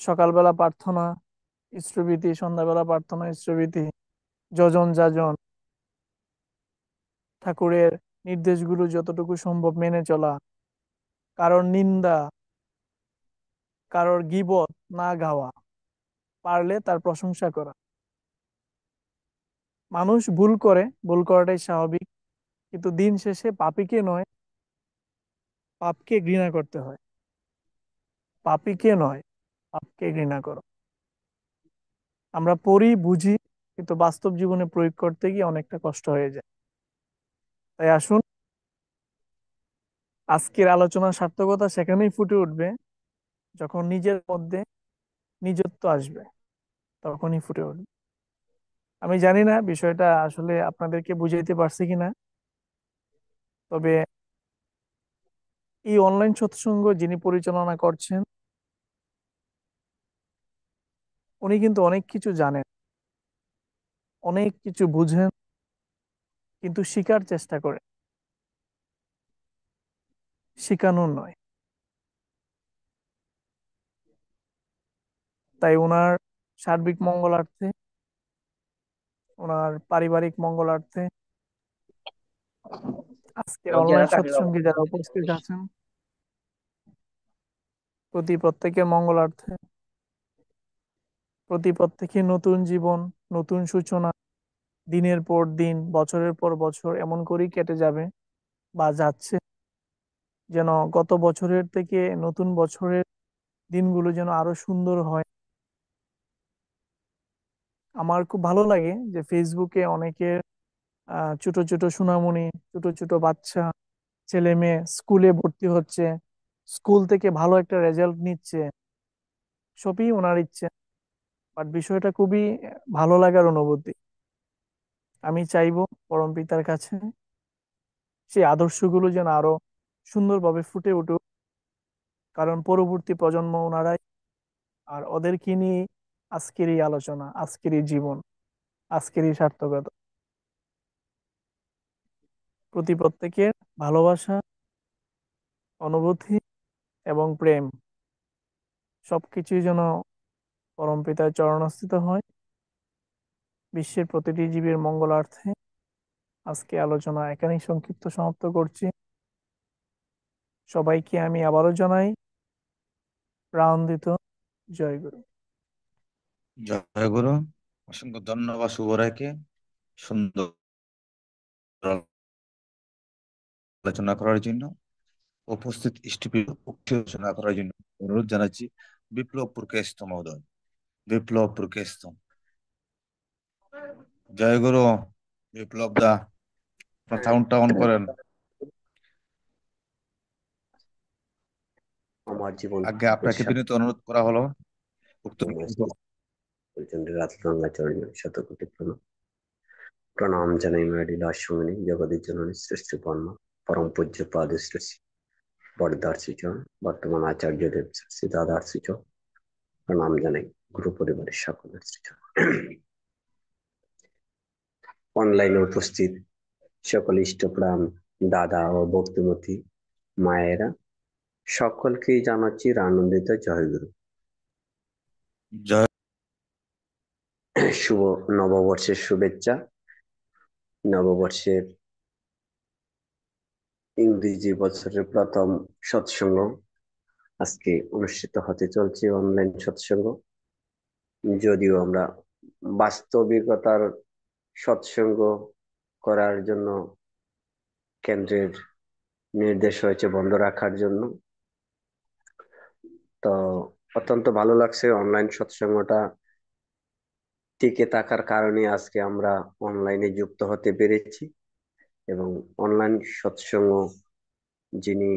সকালবেলা প্রার্থনা ইষ্টভীতি, সন্ধ্যাবেলা প্রার্থনা ইষ্টভীতি, যজন যাজন, ঠাকুরের নির্দেশগুলো যতটুকু সম্ভব মেনে চলা, কারোর নিন্দা, কারোর গীবত না গাওয়া, পারলে তার প্রশংসা করা। মানুষ ভুল করে, ভুল করাটাই স্বাভাবিক, কিন্তু দিন শেষে পাপীকে নয়, পাপকে ঘৃণা করতে হয়। পাপীকে নয়, পাপকে ঘৃণা করো। আমরা পড়ি বুঝি, কিন্তু বাস্তব জীবনে প্রয়োগ করতে গিয়ে অনেকটা কষ্ট হয়ে যায়। তাই আসুন, আজকের আলোচনার সার্থকতা সেখানেই ফুটে উঠবে যখন নিজের মধ্যে নিজত্ব আসবে, তখনই ফুটে উঠবে। আমি জানি না বিষয়টা আসলে আপনাদেরকে বুঝাইতে পারছি কিনা, তবে এই অনলাইন সৎসঙ্গ যিনি পরিচালনা করছেন, উনি কিন্তু অনেক কিছু জানেন, অনেক কিছু বুঝেন, কিন্তু শিকার চেষ্টা করে, শিখানোর নয়। তাই ওনার সার্বিক মঙ্গলার্থে, ওনার পারিবারিক মঙ্গলার্থে, আজকের যারা অনলাইন কাজে সৎসঙ্গে যারা উপস্থিত আছেন প্রত্যেকের মঙ্গলার্থে, প্রত্যেকের নতুন জীবন, নতুন সূচনা, দিনের পর দিন, বছরের পর বছর এমন করেই কেটে যাবে বা যাচ্ছে, যেন গত বছরের থেকে নতুন বছরের দিনগুলো যেন আরো সুন্দর হয়। আমার খুব ভালো লাগে যে ফেসবুকে অনেকের ছোট ছোট সুনামুনি, ছোট ছোট বাচ্চা, ছেলে মেয়ে স্কুলে ভর্তি হচ্ছে, স্কুল থেকে ভালো একটা রেজাল্ট নিচ্ছে, সবই ওনার ইচ্ছে। বাট বিষয়টা খুবই ভালো লাগার অনুভূতি। আমি চাইবো পরম পিতার কাছে সেই আদর্শগুলো যেন আরো সুন্দরভাবে ফুটে উঠুক, কারণ পরবর্তী প্রজন্ম ওনারাই, আর ওদেরকে নিয়ে আজকের এই আলোচনা, আজকের এই জীবন, আজকের এই সার্থকতা। প্রতি প্রত্যেকের ভালোবাসা, অনুভূতি এবং প্রেম সবকিছুই যেন পরমপিতার চরণস্থিত হয়। বিশ্বের প্রতিটি জীবের মঙ্গলার্থে আজকে আলোচনা এখানেই সংক্ষিপ্ত সমাপ্ত করছি। সবাইকে আমি আবারও জানাই প্রাণদিত জয়গুরু। জয় গুরু। অসংখ্য ধন্যবাদ শুভরায়কে সুন্দর আলোচনা করার জন্য, উপস্থিত আলোচনা করার জন্য অনুরোধ জানাচ্ছি বিপ্লব পুরকায়স্থ মহোদয়। বিপ্লব পুরকায়স্থ, জয় গুরু। বিপ্লব দা, সাউন্ডটা অন করেন। আমার জীবন আগে আপনাকে বিনীত অনুরোধ করা হলো উক্ত গঙ্গাচরণী শতকোটি প্রণাম। প্রণাম জানাই মায়ের লাসমণি জগতের জননী সৃষ্টি পণ্য পরম পূজ্য পাদ শ্রী বরদার শ্রীচরণ বর্তমান আচার্যদেব শ্রী দাদার শ্রীচরণ প্রণাম জানাই গুরু পরিবারের সকলের শ্রীচরণ। অনলাইনে উপস্থিত সকল ইষ্টপ্রাণ দাদা ও ভক্তিমতী মায়েরা সকলকেই জানাচ্ছি আনন্দিত জয়গুরু। জয়। শুভ নববর্ষের শুভেচ্ছা। নববর্ষের ইংরেজি বছরের প্রথম সৎসঙ্গ আজকে অনুষ্ঠিত হতে চলছে, অনলাইন সৎসঙ্গ। যদিও আমরা বাস্তবিকতার সৎসঙ্গ করার জন্য কেন্দ্রের নির্দেশ হয়েছে বন্ধ রাখার জন্য, তো অত্যন্ত ভালো লাগছে অনলাইন সৎসঙ্গটা টিকে থাকার কারণে আজকে আমরা অনলাইনে যুক্ত হতে পেরেছি। এবং অনলাইন সৎসঙ্গ যিনি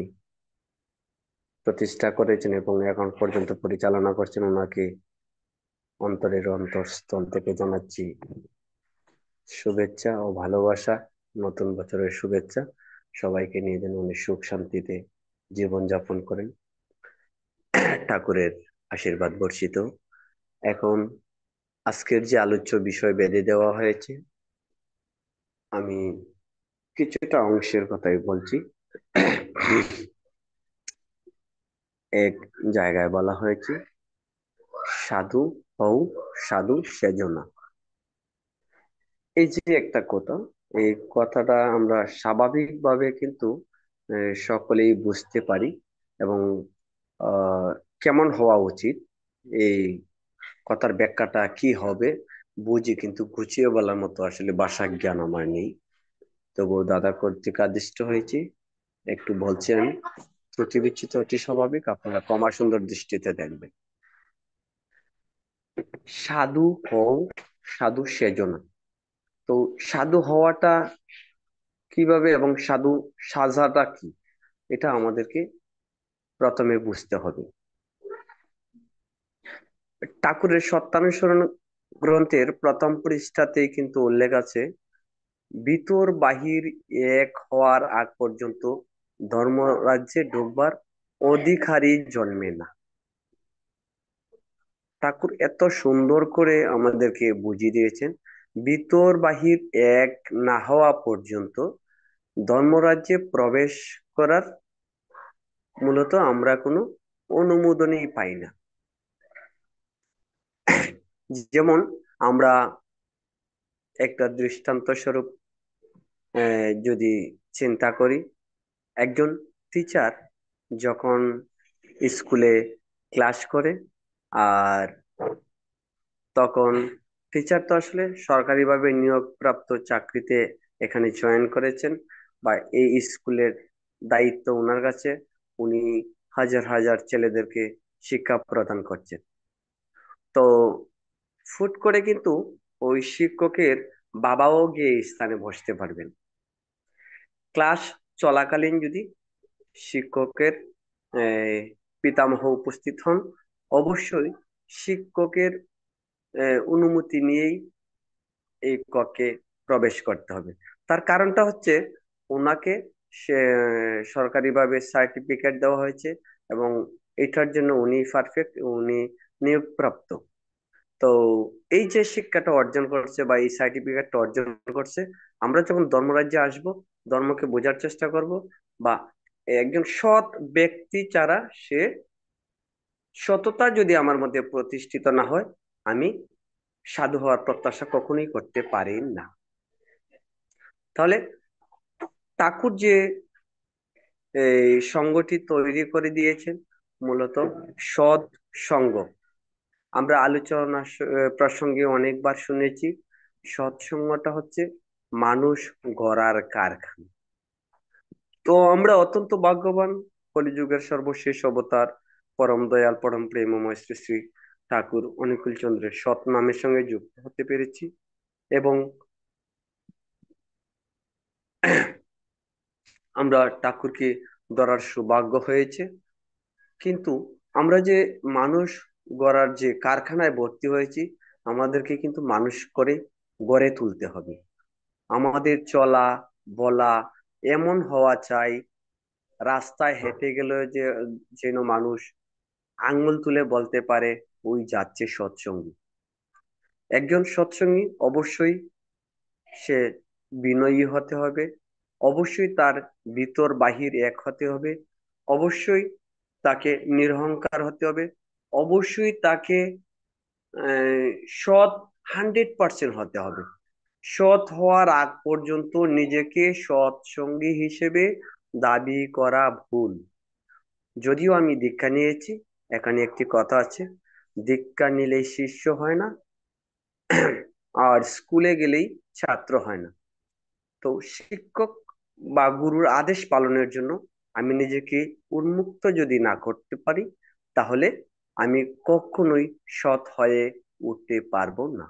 প্রতিষ্ঠা করেছেন এবং এখন পর্যন্ত পরিচালনা করছেন, ওনাকে অন্তরের অন্তঃস্থল থেকে জানাচ্ছি শুভেচ্ছা ও ভালোবাসা, নতুন বছরের শুভেচ্ছা। সবাইকে নিয়ে যেন উনি সুখ শান্তিতে জীবন যাপন করেন, ঠাকুরের আশীর্বাদ বর্ষিত। এখন আজকের যে আলোচ্য বিষয় বেঁধে দেওয়া হয়েছে, আমি কিছুটা অংশের কথাই বলছি। এক জায়গায় বলা হয়েছে সাধু হও, সাধু সেজো না। এই যে একটা কথা, এই কথাটা আমরা স্বাভাবিকভাবে কিন্তু সকলেই বুঝতে পারি এবং কেমন হওয়া উচিত, এই কথার ব্যাখ্যাটা কি হবে বুঝি, কিন্তু গুছিয়ে বলার মতো আসলে ভাষা জ্ঞান আমার নেই। তবু দাদা কর্তৃক আদিষ্ট হয়েছি, একটু বলছেন। ত্রুটি বিচ্যুত অতি স্বাভাবিক, আপনারা ক্ষমা সুন্দর দৃষ্টিতে দেখবেন। সাধু হও, সাধু সেজো না। তো সাধু হওয়াটা কিভাবে এবং সাধু সাজাটা কি, এটা আমাদেরকে প্রথমে বুঝতে হবে। ঠাকুরের সত্যানুসরণ গ্রন্থের প্রথম পৃষ্ঠাতেই কিন্তু উল্লেখ আছে, ভিতর বাহির এক হওয়ার আগ পর্যন্ত ধর্মরাজ্যে ঢুকবার অধিকারী জন্মে না। ঠাকুর এত সুন্দর করে আমাদেরকে বুঝিয়ে দিয়েছেন, ভিতর বাহির এক না হওয়া পর্যন্ত ধর্মরাজ্যে প্রবেশ করার মূলত আমরা কোনো অনুমোদনই পাই না। যেমন আমরা একটা দৃষ্টান্ত স্বরূপ যদি চিন্তা করি, একজন টিচার যখন স্কুলে ক্লাস করে, আর তখন টিচার তো আসলে সরকারিভাবে নিয়োগপ্রাপ্ত চাকরিতে এখানে জয়েন করেছেন, বা এই স্কুলের দায়িত্ব ওনার কাছে, উনি হাজার হাজার ছেলেদেরকে শিক্ষা প্রদান করছেন। তো ফুট করে কিন্তু ওই শিক্ষকের বাবাও গিয়ে এই স্থানে বসতে পারবেন। ক্লাস চলাকালীন যদি শিক্ষকের পিতামহ উপস্থিত হন, অবশ্যই শিক্ষকের অনুমতি নিয়েই এই কক্ষে প্রবেশ করতে হবে। তার কারণটা হচ্ছে ওনাকে সে সরকারিভাবে সার্টিফিকেট দেওয়া হয়েছে এবং এটার জন্য উনি পারফেক্ট, উনি নিয়োগপ্রাপ্ত। তো এই যে শিক্ষাটা অর্জন করছে বা এই সার্টিফিকেটটা অর্জন করছে, আমরা যখন ধর্মরাজ্যে আসব ধর্মকে বোঝার চেষ্টা করব, বা একজন সৎ ব্যক্তি ছাড়া সে সততা যদি আমার মধ্যে প্রতিষ্ঠিত না হয়, আমি সাধু হওয়ার প্রত্যাশা কখনোই করতে পারি না। তাহলে ঠাকুর যে এই সঙ্গটি তৈরি করে দিয়েছেন, মূলত সৎ সঙ্গ। আমরা আলোচনা প্রসঙ্গে অনেকবার শুনেছি, সৎসঙ্গটা হচ্ছে মানুষ গড়ার কারখানা। তো আমরা অত্যন্ত ভাগ্যবান, কলিযুগের সর্বশেষ অবতার পরম দয়াল পরম প্রেমময় শ্রী শ্রী ঠাকুর অনুকূল চন্দ্রের সৎ নামের সঙ্গে যুক্ত হতে পেরেছি, এবং আমরা ঠাকুরকে ধরার সৌভাগ্য হয়েছে। কিন্তু আমরা যে মানুষ গড়ার যে কারখানায় ভর্তি হয়েছি, আমাদেরকে কিন্তু মানুষ করে গড়ে তুলতে হবে। আমাদের চলা বলা এমন হওয়া চাই, রাস্তায় হেঁটে গেলে যে যেন মানুষ আঙ্গুল তুলে বলতে পারে ওই যাচ্ছে সৎসঙ্গী। একজন সৎসঙ্গী অবশ্যই সে বিনয়ী হতে হবে, অবশ্যই তার ভিতর বাহির এক হতে হবে, অবশ্যই তাকে নিরহংকার হতে হবে, অবশ্যই তাকে সৎ 100% হতে হবে। সৎ হওয়ার আগ পর্যন্ত নিজেকে সৎ সঙ্গী হিসেবে দাবি করা ভুল। যদিও আমি দীক্ষা নিয়েছি, এখানে একটি কথা আছে, দীক্ষা নিলেই শিষ্য হয় না, আর স্কুলে গেলেই ছাত্র হয় না। তো শিক্ষক বা গুরুর আদেশ পালনের জন্য আমি নিজেকে উন্মুক্ত যদি না করতে পারি, তাহলে আমি কখনোই সৎ হয়ে উঠতে পারবো না।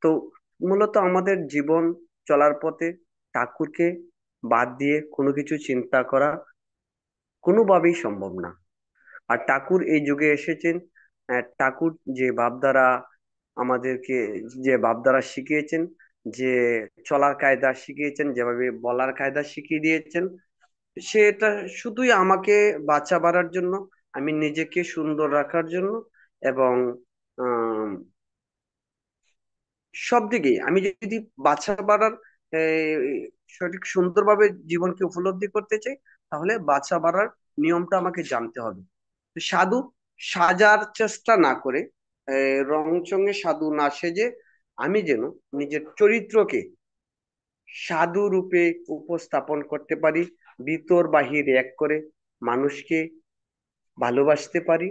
তো মূলত আমাদের জীবন চলার পথে ঠাকুরকে বাদ দিয়ে কোনো কিছু চিন্তা করা কোনোভাবেই সম্ভব না। আর ঠাকুর এই যুগে এসেছেন, ঠাকুর যে ভাবধারা আমাদেরকে, যে ভাবধারা শিখিয়েছেন, যে চলার কায়দা শিখিয়েছেন, যেভাবে বলার কায়দা শিখিয়ে দিয়েছেন, সেটা শুধুই আমাকে বাঁচা বাড়ার জন্য, আমি নিজেকে সুন্দর রাখার জন্য, এবং আহ সব দিকেই আমি যদি বাছা বাড়ার সঠিক সুন্দরভাবে জীবনকে উপলব্ধি করতে চাই, তাহলে বাছা বাড়ার নিয়মটা আমাকে জানতে হবে। তো সাধু সাজার চেষ্টা না করে, রং চঙে সাধু না সেজে, আমি যেন নিজের চরিত্রকে সাধু রূপে উপস্থাপন করতে পারি, ভিতর বাহির এক করে মানুষকে ভালোবাসতে পারি।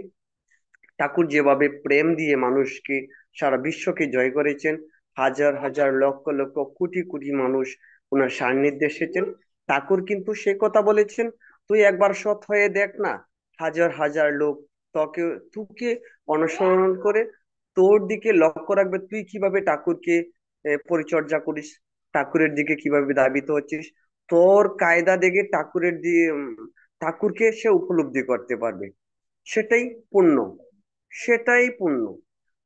ঠাকুর যেভাবে প্রেম দিয়ে মানুষকে, সারা বিশ্বকে জয় করেছেন, হাজার হাজার লক্ষ লক্ষ কোটি কোটি মানুষ ওনার সান্নিধ্যে এসেছেন, ঠাকুর কিন্তু সে কথা বলেছেন, তুই একবার সৎ হয়ে দেখ না, হাজার হাজার লোক তোকে তোকে অনুসরণ করে তোর দিকে লক্ষ্য রাখবে, তুই কিভাবে ঠাকুরকে পরিচর্যা করিস, ঠাকুরের দিকে কিভাবে ধাবিত হচ্ছিস, তোর কায়দা দেখে ঠাকুরকে সে উপলব্ধি করতে পারবে। সেটাই পুণ্য, সেটাই পুণ্য,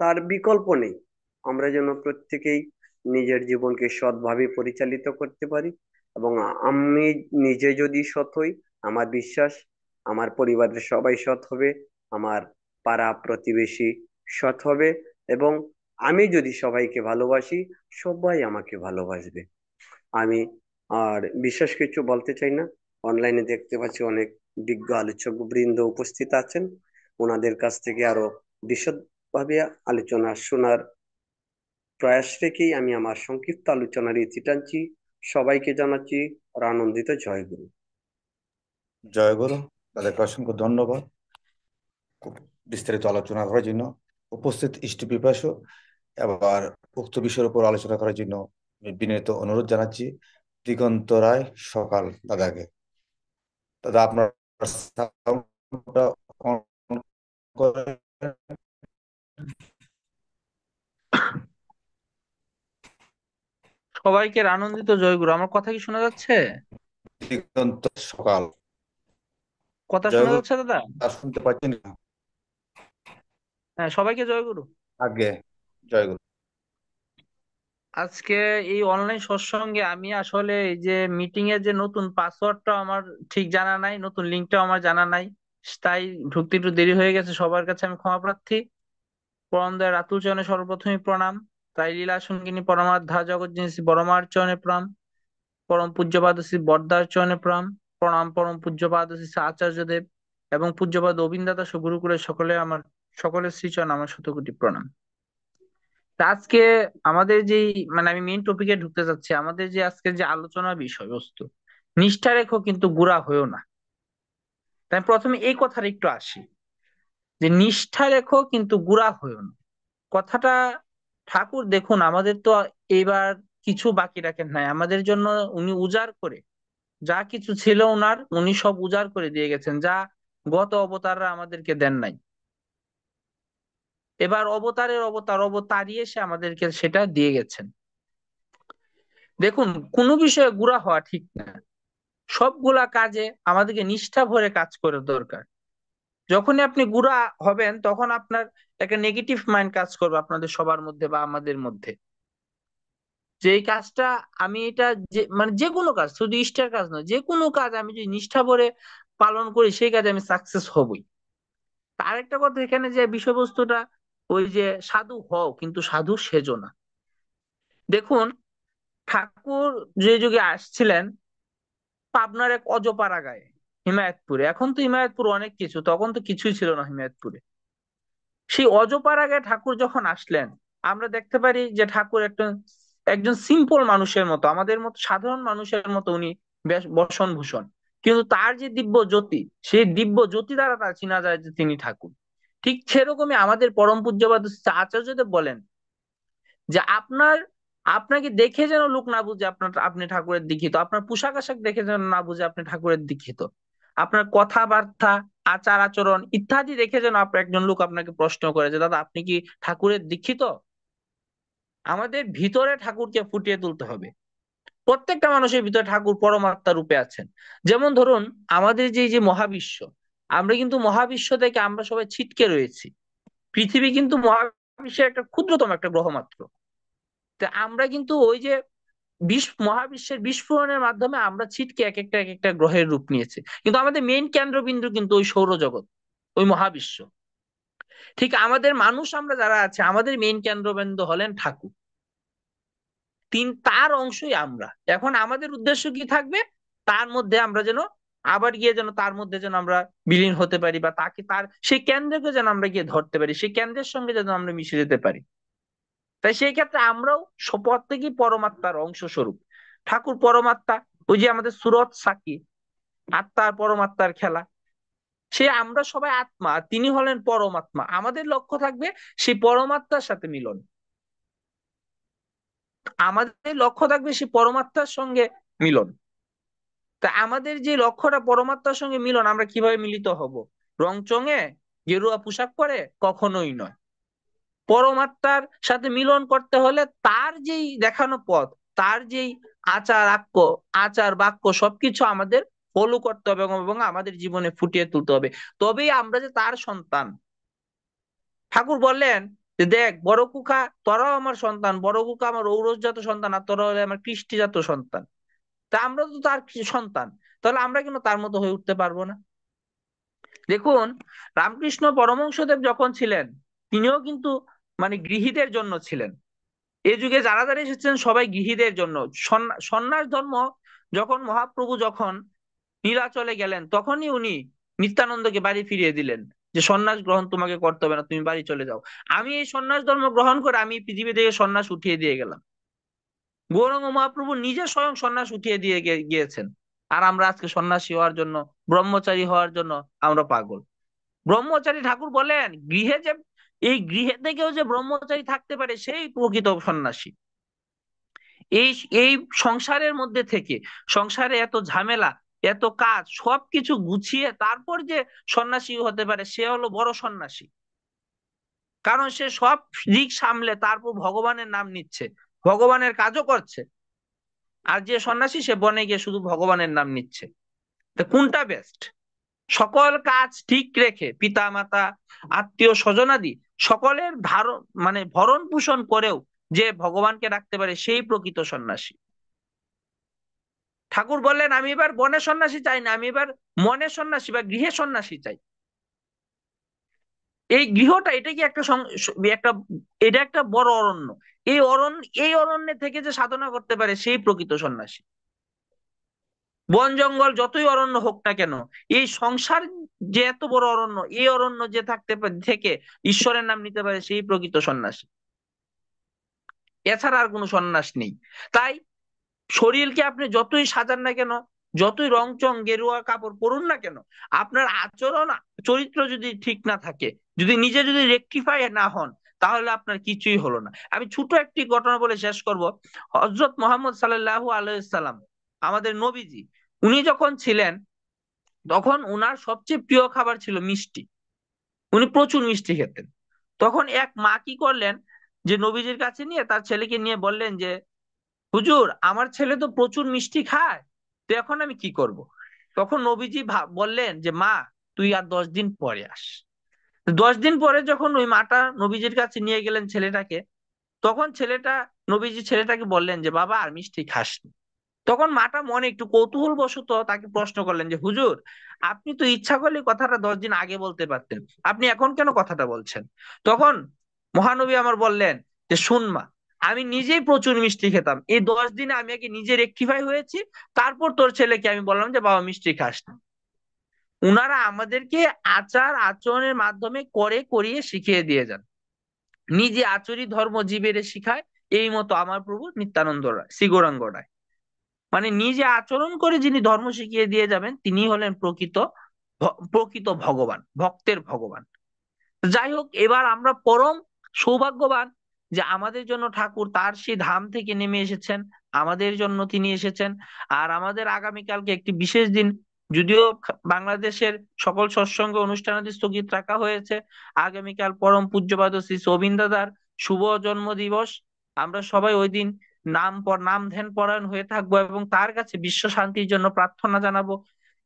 তার বিকল্প নেই। আমরা যেন প্রত্যেকেই নিজের জীবনকে সৎভাবে পরিচালিত করতে পারি, এবং আমি নিজে যদি সৎ হই, আমার বিশ্বাস আমার পরিবারের সবাই সৎ হবে, আমার পাড়া প্রতিবেশী সৎ হবে, এবং আমি যদি সবাইকে ভালোবাসি, সবাই আমাকে ভালোবাসবে। আমি আর বিশেষ কিছু বলতে চাই না। অনলাইনে দেখতে পাচ্ছি অনেক বিজ্ঞ আলোচক বৃন্দ উপস্থিত আছেন, ওনাদের কাছ থেকে আরো বিশদভাবে আলোচনা শোনার প্রয়াস রেখেই আমি আমার সংক্ষিপ্ত আলোচনার ইতি টানছি। সবাইকে জানাচ্ছি আনন্দিত জয়গুরু। জয়গুরু। তাদেরকে অসংখ্য ধন্যবাদ খুব বিস্তারিত আলোচনা করার জন্য। উপস্থিত ইষ্টপিপাসু, এবার উক্ত বিষয়ের উপর আলোচনা করার জন্য আমি বিনীত অনুরোধ জানাচ্ছি দিগন্ত রায় সকাল দাদাকে। দাদা আপনার সাউন্ডটা অন করে। সবাইকে আনন্দিত জয়গুরু। আমার কথা কি শোনা যাচ্ছে? দিগন্ত সকাল। কথা শোনা জয়গুরু, যাচ্ছে দাদা? আর শুনতে পাচ্ছেন না? হ্যাঁ, সবাইকে জয়গুরু। আগে জয়গুরু। আজকে এই অনলাইন সৎসঙ্গে আমি আসলে এই যে মিটিং এর যে নতুন পাসওয়ার্ডটা আমার ঠিক জানা নাই, নতুন লিঙ্কটাও আমার জানা নাই, তাই ঢুকতে একটু দেরি হয়ে গেছে। সবার কাছে আমি ক্ষমা প্রার্থী। পরম দয়াল রাতুল চরণে সর্বপ্রথমে প্রণাম, তাই লীলা সঙ্গিনী পরমার্ধা জগৎ জিনিস বড়মার চরণে প্রণাম। পরম পূজ্যপাদ শ্রী বরদার চরণে প্রণাম। প্রণাম পরম পূজ্যপাদ শ্রী আচার্যদেব এবং পূজ্যপাদ অবিন্দাতা গুরুকুলের সকলের শ্রীচরণ আমার শতকোটি প্রণাম। তা আজকে আমাদের যে মানে আমি মেইন টপিকে ঢুকতে চাচ্ছি, আমাদের যে আজকে যে আলোচনার বিষয়বস্তু, নিষ্ঠা রেখো কিন্তু গুড়া হয়েও না। তাই প্রথমে এই কথাটা একটু আসি যে নিষ্ঠা রেখো কিন্তু গুড়া হয়েও না কথাটা। ঠাকুর দেখুন আমাদের তো এবার কিছু বাকি রাখেন নাই, আমাদের জন্য উনি উজাড় করে যা কিছু ছিল ওনার, উনি সব উজাড় করে দিয়ে গেছেন, যা গত অবতাররা আমাদেরকে দেন নাই। এবার অবতারই এসে আমাদেরকে সেটা দিয়ে গেছেন। দেখুন কোনো বিষয়ে গুড়া হওয়া ঠিক না, সবগুলা কাজে আমাদেরকে নিষ্ঠা ভরে কাজ করে দরকার। যখনই আপনি গুড়া হবেন তখন আপনার একটা নেগেটিভ মাইন্ড কাজ করবে আপনাদের সবার মধ্যে বা আমাদের মধ্যে, যে এই কাজটা আমি এটা যে মানে যে কোনো কাজ, শুধু ইষ্টের কাজ নয়, যে কোনো কাজ আমি যদি নিষ্ঠা ভরে পালন করি সেই কাজে আমি সাকসেস হবই। তার একটা কথা এখানে যে বিষয়বস্তুটা, ওই যে সাধু হও কিন্তু সাধু সেজো না। দেখুন ঠাকুর যে যুগে আসছিলেন পাবনার এক অজপাড়া গায়ে হিমায়তপুরে, এখন তো হিমায়তপুর অনেক কিছু, তখন তো কিছুই ছিল না হিমায়তপুরে। সেই অজপাড়া গায়ে ঠাকুর যখন আসলেন আমরা দেখতে পারি যে ঠাকুর একজন একজন সিম্পল মানুষের মতো, আমাদের মতো সাধারণ মানুষের মতো উনি বেশ বসন ভূষণ, কিন্তু তার যে দিব্য জ্যোতি, সেই দিব্য জ্যোতি দ্বারা তার চিনা যায় যে তিনি ঠাকুর। ঠিক সেরকমই আমাদের পরম পূজ্যপাদ আচার্যদেব বলেন যে আপনাকে দেখে যেন লোক না বুঝে আপনি ঠাকুরের দীক্ষিত, আপনার পোশাক আশাক দেখে যেন না বুঝে আপনি ঠাকুরের দীক্ষিত, আপনার কথাবার্তা আচার আচরণ ইত্যাদি দেখে যেন একজন লোক আপনাকে প্রশ্ন করে যে দাদা আপনি কি ঠাকুরের দীক্ষিত। আমাদের ভিতরে ঠাকুরকে ফুটিয়ে তুলতে হবে। প্রত্যেকটা মানুষের ভিতরে ঠাকুর পরমাত্মা রূপে আছেন। যেমন ধরুন আমাদের যে যে মহাবিশ্ব, আমরা কিন্তু মহাবিশ্ব থেকে আমরা সবাই ছিটকে রয়েছি। পৃথিবী কিন্তু মহাবিশ্বের একটা ক্ষুদ্রতম একটা গ্রহ মাত্র। তা আমরা কিন্তু ওই যে মহাবিশ্বের বিস্ফোরণের মাধ্যমে আমরা ছিটকে এক একটা গ্রহের রূপ নিয়েছি, কিন্তু আমাদের মেইন কেন্দ্রবিন্দু কিন্তু ওই সৌরজগৎ, ওই মহাবিশ্ব। ঠিক আমাদের মানুষ আমরা যারা আছে আমাদের মেইন কেন্দ্রবিন্দু হলেন ঠাকুর, তার অংশই আমরা। এখন আমাদের উদ্দেশ্য কি থাকবে, তার মধ্যে আমরা যেন আবার গিয়ে যেন তার মধ্যে যেন আমরা বিলীন হতে পারি, বা তাকে তার সেই কেন্দ্রকে যেন আমরা গিয়ে ধরতে পারি, সেই কেন্দ্রের সঙ্গে যেন আমরা মিশে যেতে পারি। তাই সেই ক্ষেত্রে আমরাও প্রত্যেকেই পরমাত্মার অংশ স্বরূপ। ঠাকুর পরমাত্মা, ওই যে আমাদের সুরত সাকি, আত্মার পরমাত্মার খেলা, সে আমরা সবাই আত্মা আর তিনি হলেন পরমাত্মা। আমাদের লক্ষ্য থাকবে সেই পরমাত্মার সাথে মিলন, আমাদের লক্ষ্য থাকবে সেই পরমাত্মার সঙ্গে মিলন। তা আমাদের যে লক্ষ্যটা পরমাত্মার সঙ্গে মিলন, আমরা কিভাবে মিলিত হব? রং চঙে গেরুয়া পোশাক পরে কখনোই নয়। পরমাত্মার সাথে মিলন করতে হলে তার যেই দেখানো পথ, তার যেই আচার বাক্য সবকিছু আমাদের ফলো করতে হবে এবং আমাদের জীবনে ফুটিয়ে তুলতে হবে। তবেই আমরা যে তার সন্তান। ঠাকুর বললেন যে দেখ বড় কুকা তোরাও আমার সন্তান, বড় কুকা আমার ঔরসজাত সন্তান, আর তোরা হলে আমার কৃষ্টিজাত সন্তান। তা আমরা তো তার সন্তান, তাহলে আমরা কিন্তু তার মতো হয়ে উঠতে পারবো না। দেখুন রামকৃষ্ণ পরমহংসদেব যখন ছিলেন তিনিও কিন্তু মানে গৃহীদের জন্য ছিলেন। এই যুগে যারা যারা এসেছেন সবাই গৃহীদের জন্য। সন্ন্যাস ধর্ম যখন মহাপ্রভু যখন নীলাচলে গেলেন তখনই উনি নিত্যানন্দকে বাড়ি ফিরিয়ে দিলেন যে সন্ন্যাস গ্রহণ তোমাকে করতে হবে না, তুমি বাড়ি চলে যাও। আমি এই সন্ন্যাস ধর্ম গ্রহণ করে আমি পৃথিবী থেকে সন্ন্যাস উঠিয়ে দিয়ে গেলাম। গৌরাঙ্গ মহাপ্রভু নিজে স্বয়ং সন্ন্যাস উঠিয়ে দিয়ে গিয়েছেন, আর আমরা আজকে সন্ন্যাসী হওয়ার জন্য, ব্রহ্মচারী হওয়ার জন্য আমরা পাগল। ব্রহ্মচারী ঠাকুর বলেন গৃহে যে এই গৃহে থেকেও যে ব্রহ্মচারী থাকতে পারে সেই প্রকৃত সন্ন্যাসী। এই এই সংসারের মধ্যে থেকে, সংসারে এত ঝামেলা এত কাজ সবকিছু গুছিয়ে তারপর যে সন্ন্যাসী হতে পারে সে হলো বড় সন্ন্যাসী। কারণ সে সব দিক সামলে তারপর ভগবানের নাম নিচ্ছে, ভগবানের কাজও করছে। আর যে সন্ন্যাসী সে বনে গিয়ে শুধু ভগবানের নাম নিচ্ছে। তো কোনটা বেস্ট? সকল কাজ ঠিক রেখে পিতা মাতা আত্মীয় স্বজনাদি সকলের মানে ভরণ পোষণ করেও যে ভগবানকে রাখতে পারে সেই প্রকৃত সন্ন্যাসী। ঠাকুর বললেন আমি এবার বনের সন্ন্যাসী চাই না, আমি এবার মনের সন্ন্যাসী বা গৃহে সন্ন্যাসী চাই। এই গৃহটা এটা কি একটা এটা একটা বড় অরণ্য। এই অরণ্যে থেকে যে সাধনা করতে পারে সেই প্রকৃত সন্ন্যাসী। বন জঙ্গল যতই অরণ্য হোক না কেন, এই সংসার যে এত বড় অরণ্য, এই অরণ্য যে থেকে ঈশ্বরের নাম নিতে পারে সেই প্রকৃত সন্ন্যাসী, এছাড়া আর কোনো সন্ন্যাস নেই। তাই শরীরকে আপনি যতই সাজান না কেন, যতই রং চং গেরুয়া কাপড় পরুন না কেন, আপনার আচরণ চরিত্র যদি ঠিক না থাকে, যদি নিজে যদি রেকটিফাই না হন, তাহলে আপনার কিছুই হলো না। আমি ছোট একটি ঘটনা বলে শেষ করব। হযরত মুহাম্মদ সাল্লাল্লাহু আলাইহি সাল্লাম, আমাদের নবীজি, উনি যখন ছিলেন তখন উনার সবচেয়ে প্রিয় খাবার ছিল মিষ্টি। উনি প্রচুর মিষ্টি খেতেন। তখন এক মা কি করলেন, যে নবীজির কাছে নিয়ে তার ছেলেকে নিয়ে বললেন যে, হুজুর, আমার ছেলে তো প্রচুর মিষ্টি খায়, তো এখন আমি কি করব? তখন নবীজি বললেন যে, মা, তুই আর 10 দিন পরে আস। 10 দিন পরে যখন ওই মাটা নবীজির কাছে নিয়ে গেলেন ছেলেটাকে, তখন নবীজি ছেলেটাকে বললেন যে, বাবা, আর মিষ্টি খাস না। তখন মাটা মনে একটু কৌতূহল বশত তাকে প্রশ্ন করলেন যে, হুজুর, আপনি তো ইচ্ছা করলে কথাটা 10 দিন আগে বলতে পারতেন, আপনি এখন কেন কথাটা বলছেন? তখন মহানবী আমার বললেন যে, শুন মা, আমি নিজেই প্রচুর মিষ্টি খেতাম, এই 10 দিনে আমি আগে নিজে রেকটিফাই হয়েছি, তারপর তোর ছেলেকে আমি বললাম যে, বাবা, মিষ্টি খাস না। উনারা আমাদেরকে আচার আচরণের মাধ্যমে করে করিয়ে শিখিয়ে দিয়ে যান। নিজে আচরি ধর্ম জীবের শিখায়, এই মতো আমার প্রভু নিত্যানন্দ রায়, শ্রী গৌরাঙ্গ রায়। মানে নিজে আচরণ করে যিনি ধর্ম শিখিয়ে দিয়ে যাবেন, তিনি হলেন প্রকৃত ভগবান, ভক্তের ভগবান। যাই হোক, এবার আমরা পরম সৌভাগ্যবান যে আমাদের জন্য ঠাকুর তার সেই ধাম থেকে নেমে এসেছেন, আমাদের জন্য তিনি এসেছেন। আর আমাদের আগামীকালকে একটি বিশেষ দিন, যদিও বাংলাদেশের সকল সৎসঙ্গ অনুষ্ঠানাদি স্থগিত রাখা হয়েছে, আগামীকাল পরম পূজ্যপাদ শ্রী গোবিন্দ দাদার শুভ জন্ম দিবস। আমরা সবাই ওই দিন নাম ধ্যান পরায়ণ হয়ে থাকবো এবং তার কাছে বিশ্ব শান্তির জন্য প্রার্থনা জানাবো।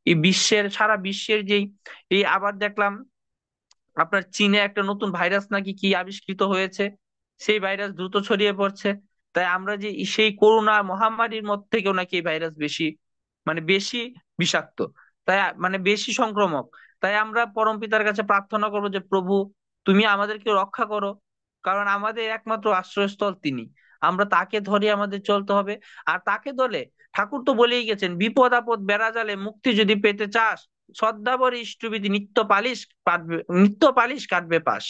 এই সারা বিশ্বের যেই, এই আবার দেখলাম আপনার চীনে একটা নতুন ভাইরাস নাকি কি আবিষ্কৃত হয়েছে, সেই ভাইরাস দ্রুত ছড়িয়ে পড়ছে। তাই আমরা যে সেই করোনা মহামারীর মধ্যে থেকেও নাকি এই ভাইরাস বেশি বিষাক্ত, তাই বেশি সংক্রমক। তাই আমরা পরমপিতার কাছে প্রার্থনা করবো যে, প্রভু, তুমি আমাদেরকে রক্ষা করো, কারণ আমাদের একমাত্র আশ্রয়স্থল তিনি। আমরা তাকে ধরে আমাদের চলতে হবে। আর তাকে ধরে, ঠাকুর তো বলেই গেছেন, বিপদ আপদ বেড়া জালে মুক্তি যদি পেতে চাস, শ্রদ্ধাভরে ইষ্টবিধি নিত্য পালিশ কাটবে পাশ।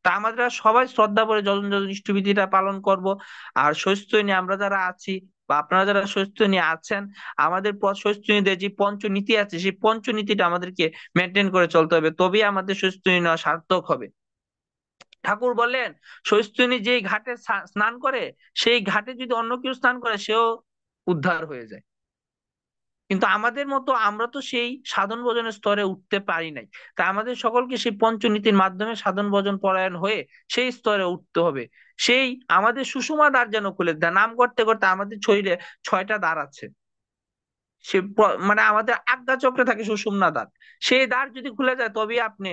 তা আমরা সবাই শ্রদ্ধা করে যজন যজন ইষ্টবিধিটা পালন করব। আর স্বস্তি নিয়ে আমরা যারা আছি, বা আপনারা যারা স্বস্তি নিয়ে আছেন, আমাদের স্বস্তিনীদের যে পঞ্চনীতি আছে, সেই পঞ্চনীতিটা আমাদেরকে মেনটেন করে চলতে হবে, তবেই আমাদের স্বস্তি নেওয়া সার্থক হবে। ঠাকুর বললেন, স্বস্তিনী যেই ঘাটে স্নান করে, সেই ঘাটে যদি অন্য কেউ স্নান করে, সেও উদ্ধার হয়ে যায়। কিন্তু আমাদের মতো আমরা তো সেই সাধন ভজনের স্তরে উঠতে পারি নাই। তা আমাদের সকলকে সেই পঞ্চনীতির মাধ্যমে সাধন ভজন পরায়ণ হয়ে সেই স্তরে উঠতে হবে। সেই আমাদের সুষমা দ্বার যেন খুলে দেয়। নাম করতে করতে আমাদের শরীরে 6টা দ্বার আছে। আমাদের আজ্ঞা চক্রে থাকে সুষুম্না দ্বার। সেই দ্বার যদি খুলে যায়, তবেই আপনি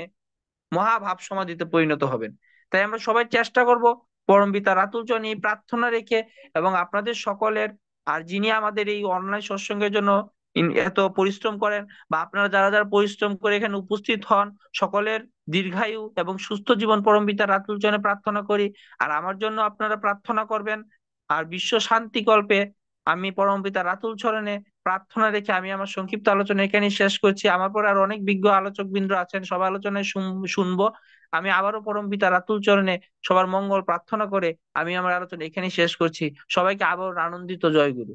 মহাভাব সমাধিতে পরিণত হবেন। তাই আমরা সবাই চেষ্টা করব পরম পিতা রাতুল চরণে এই প্রার্থনা রেখে, এবং আপনাদের সকলের, আর যিনি আমাদের এই অনলাইন সৎসঙ্গের জন্য এত পরিশ্রম করেন, বা আপনারা যারা যারা পরিশ্রম করে এখানে উপস্থিত হন, সকলের দীর্ঘায়ু এবং সুস্থ জীবন পরম পিতা রাতুল চরণে প্রার্থনা করি। আর আমার জন্য আপনারা প্রার্থনা করবেন। আর বিশ্ব শান্তি কল্পে আমি পরম পিতা রাতুল চরণে প্রার্থনা রেখে আমি আমার সংক্ষিপ্ত আলোচনা এখানে শেষ করছি। আমার পর আর অনেক বিজ্ঞ আলোচক বৃন্দ আছেন, সব আলোচনায় শুনবো। আমি আবারও পরম পিতা রাতুল চরণে সবার মঙ্গল প্রার্থনা করে আমি আমার আলোচনা এখানেই শেষ করছি। সবাইকে আবারও আনন্দিত জয় গুরু।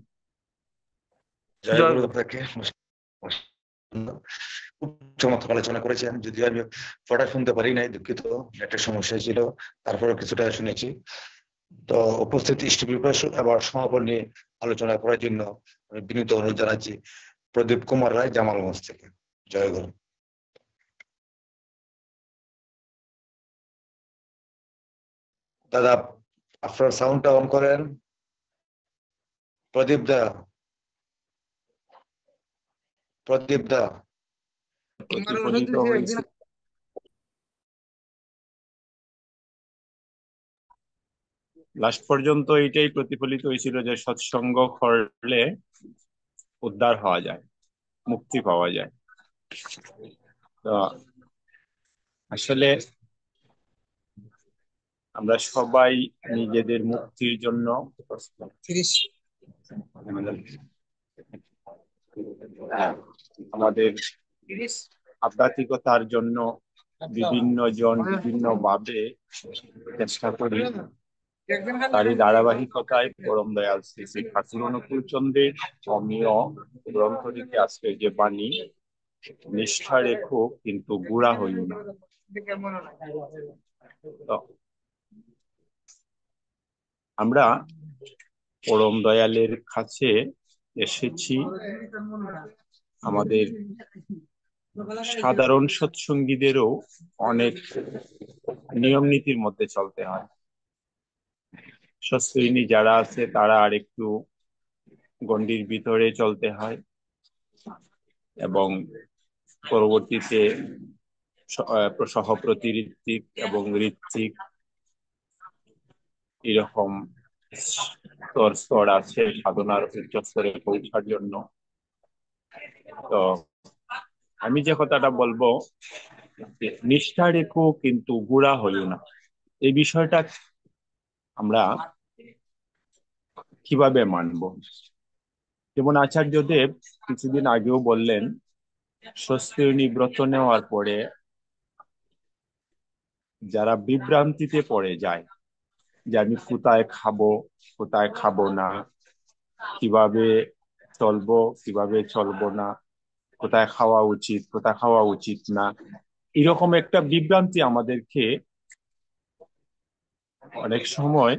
জয় জয় গুরু গুরু। আপনাকে। খুব চমৎকার আলোচনা করেছেন, যদিও আমি পড়া শুনতে পারি নাই, দুঃখিত, একটা সমস্যা ছিল, তারপরে কিছুটা শুনেছি। তো উপস্থিত ইষ্টবিপ্রাস আবার সমাপন নিয়ে আলোচনা করার জন্য আমি বিনীত অনুরোধ জানাচ্ছি প্রদীপ কুমার রায়, জামালগঞ্জ থেকে। জয় গুরু। দাদা, আপনার সাউন্ডটা অন করেন। প্রদীপ দা, প্রদীপ দা। প্রতিফলিত হয়েছে, লাস্ট পর্যন্ত এটাই প্রতিফলিত হয়েছিল যে সৎসঙ্গ করলে উদ্ধার হওয়া যায়, মুক্তি পাওয়া যায়। তো আসলে আমরা সবাই নিজেদের মুক্তির জন্য আমাদের আধ্যাত্মিকতার জন্য বিভিন্ন জন বিভিন্ন ভাবে চেষ্টা করি, তারই ধারাবাহিকতায় পরম দয়াল শ্রী শ্রী ঠাকুর অনুকূল চন্দ্রের অমীয় গ্রন্থ থেকে আজকে যে বাণী, নিষ্ঠা রেখো কিন্তু গুড়া হইও না। তো আমরা পরম দয়ালের কাছে এসেছি, আমাদের সাধারণ সৎসঙ্গীদেরও অনেক নিয়ম নীতির মধ্যে চলতে হয়। সৎসঙ্গী যারা আছে তারা আর একটু গণ্ডির ভিতরে চলতে হয়, এবং পরবর্তীতে সহপ্রতি ঋত্বিক এবং ঋত্বিক এরকম স্তর স্তর আছে সাধনার উচ্চ স্তরে পৌঁছার জন্য। তো আমি যে কথাটা বলবো, নিষ্ঠা রেখো কিন্তু গুড়া হইও না, এই বিষয়টা আমরা কিভাবে মানবো? যেমন আচার্যদেব কিছুদিন আগেও বললেন, স্বস্তিনী ব্রত নেওয়ার পরে যারা বিভ্রান্তিতে পড়ে যায় যে আমি কোথায় খাবো কোথায় খাবো না, কিভাবে চলবো কিভাবে চলবো না, কোথায় খাওয়া উচিত কোথায় খাওয়া উচিত না, এরকম একটা বিভ্রান্তি আমাদেরকে অনেক সময়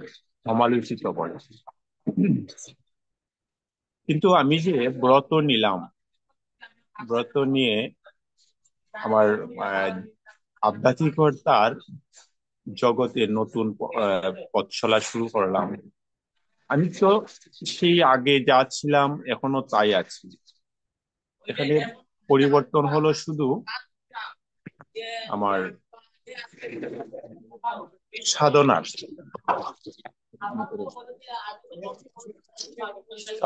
সমালোচিত করে। কিন্তু আমি যে ব্রত নিলাম, ব্রত নিয়ে আমার আধ্যাত্মিকতার জগতে নতুন পথ চলা শুরু করলাম, আমি তো সেই আগে যা ছিলাম এখনো তাই আছি। এখানে পরিবর্তন হলো শুধু আমার সাধনার।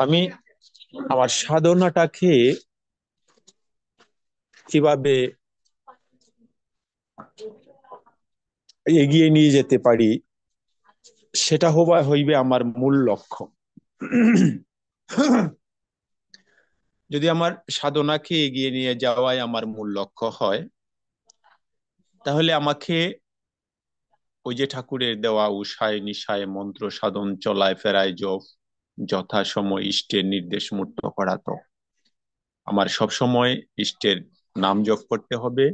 আমি আমার সাধনাটাকে কিভাবে এগিয়ে নিয়ে যেতে পারি সেটা হইবে আমার মূল লক্ষ্য। যদি আমার সাধনাকে এগিয়ে নিয়ে যাওয়াই আমার মূল লক্ষ্য হয়, তাহলে আমাকে ওই যে ঠাকুরের দেওয়া উষায় নিশায় মন্ত্র সাধন চলায় ফেরায় জপ যথাসময় ইষ্টের নির্দেশ মূর্ত করা, তো আমার সবসময় ইষ্টের নাম জপ করতে হবে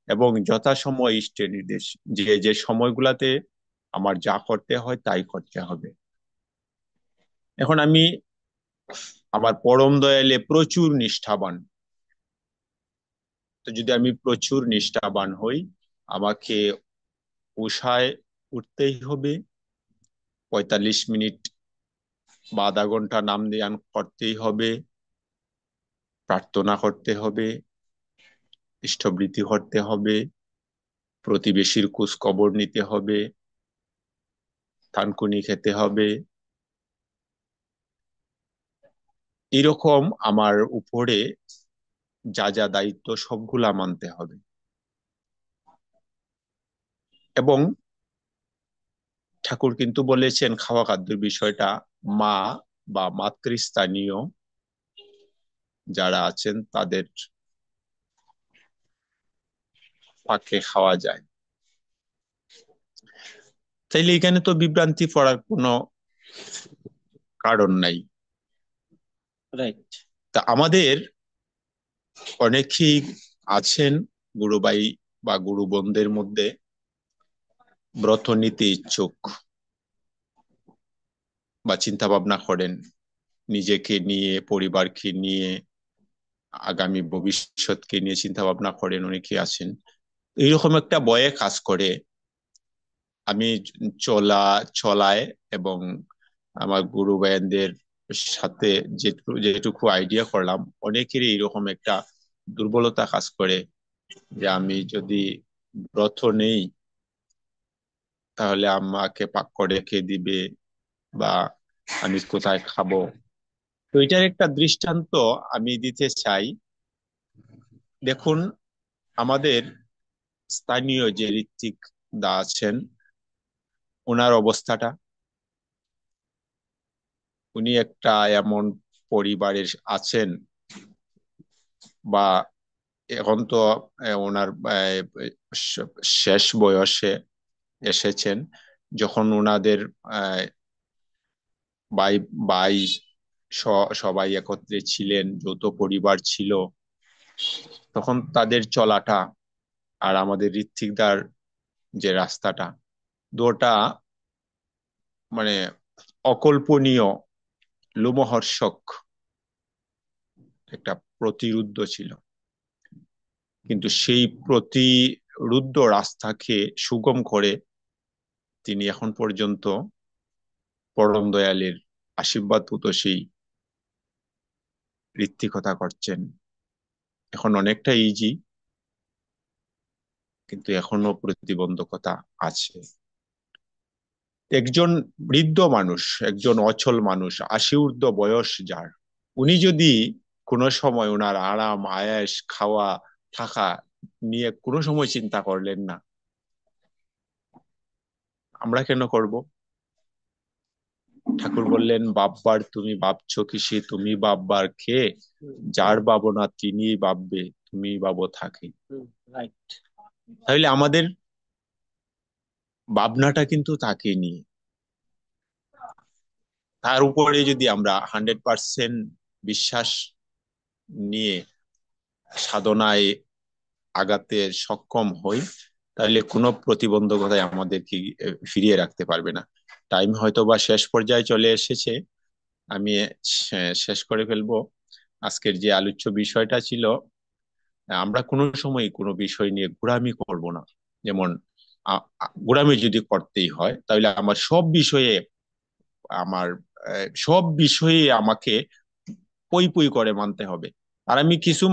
এবং যথাসময় ইষ্টের নির্দেশ, যে যে সময়গুলাতে আমার যা করতে হয় তাই করতে হবে। এখন আমি আমার পরম দয়ালে প্রচুর নিষ্ঠাবান, তো যদি আমি প্রচুর নিষ্ঠাবান হই, আমাকে উষায় উঠতেই হবে, 45 মিনিট বা আধা ঘন্টা নাম ধ্যান করতেই হবে, প্রার্থনা করতে হবে, ইষ্টবৃত্তি করতে হবে, প্রতিবেশীর খোঁজ খবর নিতে হবে, থানকুনি খেতে হবে, এরকম আমার উপরে যা যা দায়িত্ব সবগুলা মানতে হবে। এবং ঠাকুর কিন্তু বলেছেন খাওয়া খাদ্যের বিষয়টা মা বা মাতৃস্থানীয় যারা আছেন তাদের পাকে খাওয়া যায়। তাইলে এখানে তো বিভ্রান্তি পড়ার কোনো কারণ নাই। রাইট। তা আমাদের অনেকেই আছেন গুরুভাই বা গুরু বোনদের মধ্যে ব্রত নিতে ইচ্ছুক বা চিন্তা ভাবনা করেন নিজেকে নিয়ে, পরিবারকে নিয়ে, আগামী ভবিষ্যৎকে নিয়ে চিন্তা ভাবনা করেন, অনেকে আছেন। এইরকম একটা ভয়ে কাজ করে আমি চলায় এবং আমার গুরু ভাইদের সাথে যেটুকু আইডিয়া করলাম, অনেকেরই এরকম একটা দুর্বলতা কাজ করে যে আমি যদি ব্রত নেই তাহলে আমাকে পাক করে রেখে দিবে বা আমি কোথায় খাবো। তো এটার একটা দৃষ্টান্ত আমি দিতে চাই। দেখুন, আমাদের স্থানীয় যে ঋত্বিক দা আছেন, ওনার অবস্থাটা, উনি একটা এমন পরিবারের আছেন বা এখন তো ওনার শ- শেষ বয়সে এসেছেন, যখন ওনাদের আহ, ভাই ভাই সবাই একত্রে ছিলেন, যৌথ পরিবার ছিল, তখন তাদের চলাটা আর আমাদের ঋত্বিকদার যে রাস্তাটা, দুটা মানে অকল্পনীয়, লোমহর্ষক একটা প্রতিরুদ্ধ ছিল। কিন্তু সেই প্রতিরুদ্ধ রাস্তাকে সুগম করে তিনি এখন পর্যন্ত পরম দয়ালের আশীর্বাদ তো সেই ঋত্বিকতা করছেন। এখন অনেকটা ইজি, কিন্তু এখনো প্রতিবন্ধকতা আছে। একজন বৃদ্ধ মানুষ, একজন অচল মানুষ, ৮০ ঊর্ধ্ব বয়স যার, উনি যদি কোনো সময় ওনার আরাম আয়েশ খাওয়া থাকা নিয়ে কোনো সময় চিন্তা করলেন না, আমরা কেন করব? ঠাকুর বললেন, বাববার তুমি ভাবছো কিসে, তুমি বাববার খেয়ে, যার ভাবনা তিনি ভাববে, তুমি ভাবো থাকে। তাহলে আমাদের ভাবনাটা কিন্তু তাকে নিয়ে। তার উপরে যদি আমরা 100% বিশ্বাস নিয়ে সাধনায় আগাতে সক্ষম হই, তাহলে কোনো প্রতিবন্ধকতায় আমাদেরকে ফিরিয়ে রাখতে পারবে না। টাইম হয়তো বা শেষ পর্যায়ে চলে এসেছে, আমি শেষ করে ফেলবো। আজকের যে আলোচ্য বিষয়টা ছিল, আমরা কোনো সময় কোনো বিষয় নিয়ে ঘোরামি করব না। যেমন ঘোরামি যদি করতেই হয়, তাহলে আমার সব বিষয়ে আমাকে পই পই করে মানতে হবে। আর আমি কিছু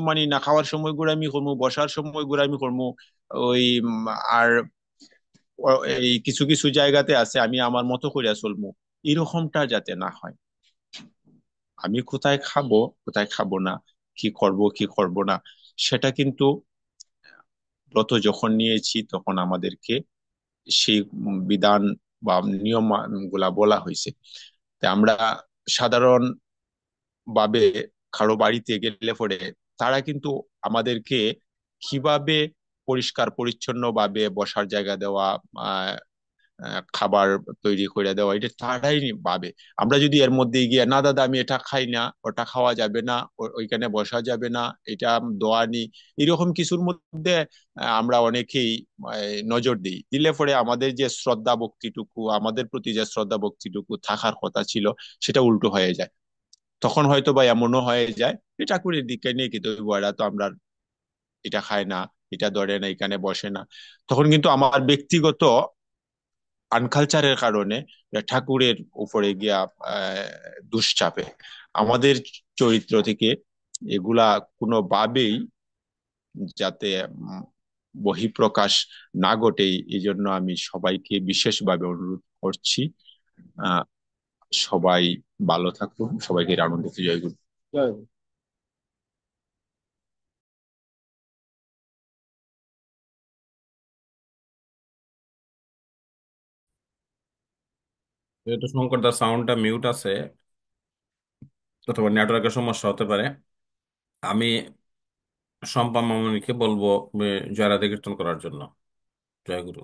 মানি না, খাওয়ার সময় গোড়ামি করবো, বসার সময় গোড়ামি করবো, ওই আর এই কিছু কিছু জায়গাতে আছে আমি আমার মতো করে চলবো, এরকমটা যাতে না হয়। আমি কোথায় খাবো, কোথায় খাবো না, কি করব কি করব না, সেটা কিন্তু ব্রত যখন নিয়েছি তখন আমাদেরকে সেই বিধান বা নিয়ম গুলা বলা হয়েছে। আমরা সাধারণ ভাবে কারো বাড়িতে গেলে পরে তারা কিন্তু আমাদেরকে কিভাবে পরিষ্কার পরিচ্ছন্ন ভাবে বসার জায়গা দেওয়া, আহ খাবার তৈরি করে দেওয়া, এটা তারাই ভাবে। আমরা যদি এর মধ্যে গিয়ে, না দাদা আমি এটা খাই না, ওটা খাওয়া যাবে না, ওইখানে বসা যাবে না, এটা দোয়া নি, এরকম কিছুর মধ্যে আমরা অনেকেই নজর দিই। দিলে পরে আমাদের যে শ্রদ্ধা ভক্তিটুকু, আমাদের প্রতি যে শ্রদ্ধা ভক্তিটুকু থাকার কথা ছিল, সেটা উল্টো হয়ে যায়। তখন হয়তো বা এমনও হয়ে যায় যে ঠাকুরের দিকে নিয়ে কিন্তু এরা তো আমরা এটা খায় না, এটা ধরে না, এখানে বসে না। তখন কিন্তু আমার ব্যক্তিগত আনকালচারের কারণে ঠাকুরের উপরে গিয়া দুশ্চাপে আমাদের চরিত্র থেকে এগুলা কোনোভাবেই যাতে বহিঃপ্রকাশ না ঘটে, এই জন্য আমি সবাইকে বিশেষভাবে অনুরোধ করছি। আহ সবাই ভালো থাকুন, সবাইকে আনন্দিত। জয় গুরু। যেহেতু শঙ্কর দার সাউন্ডটা মিউট আছে, অথবা নেটওয়ার্কের সমস্যা হতে পারে, আমি শম্পা মামনিকে বলবো জয় রাধে কীর্তন করার জন্য। জয় গুরু।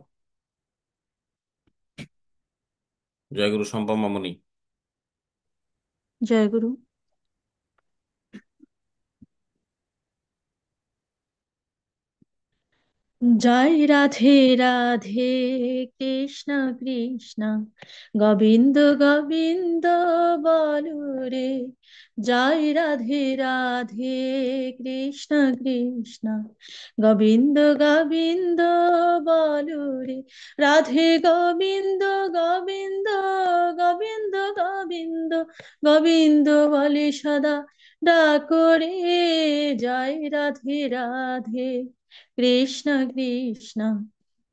জয় গুরু শম্পা মামনি। জয় গুরু। জয় রাধে রাধে, কৃষ্ণ কৃষ্ণ গোবিন্দ গোবিন্দ বলো রে। জয় রাধে রাধে, কৃষ্ণ কৃষ্ণ গোবিন্দ গোবিন্দ বলো রে। রাধে গোবিন্দ গোবিন্দ গোবিন্দ গোবিন্দ গোবিন্দ বলে সদা ডাকো রে। জয় রাধে রাধে, কৃষ্ণ কৃষ্ণ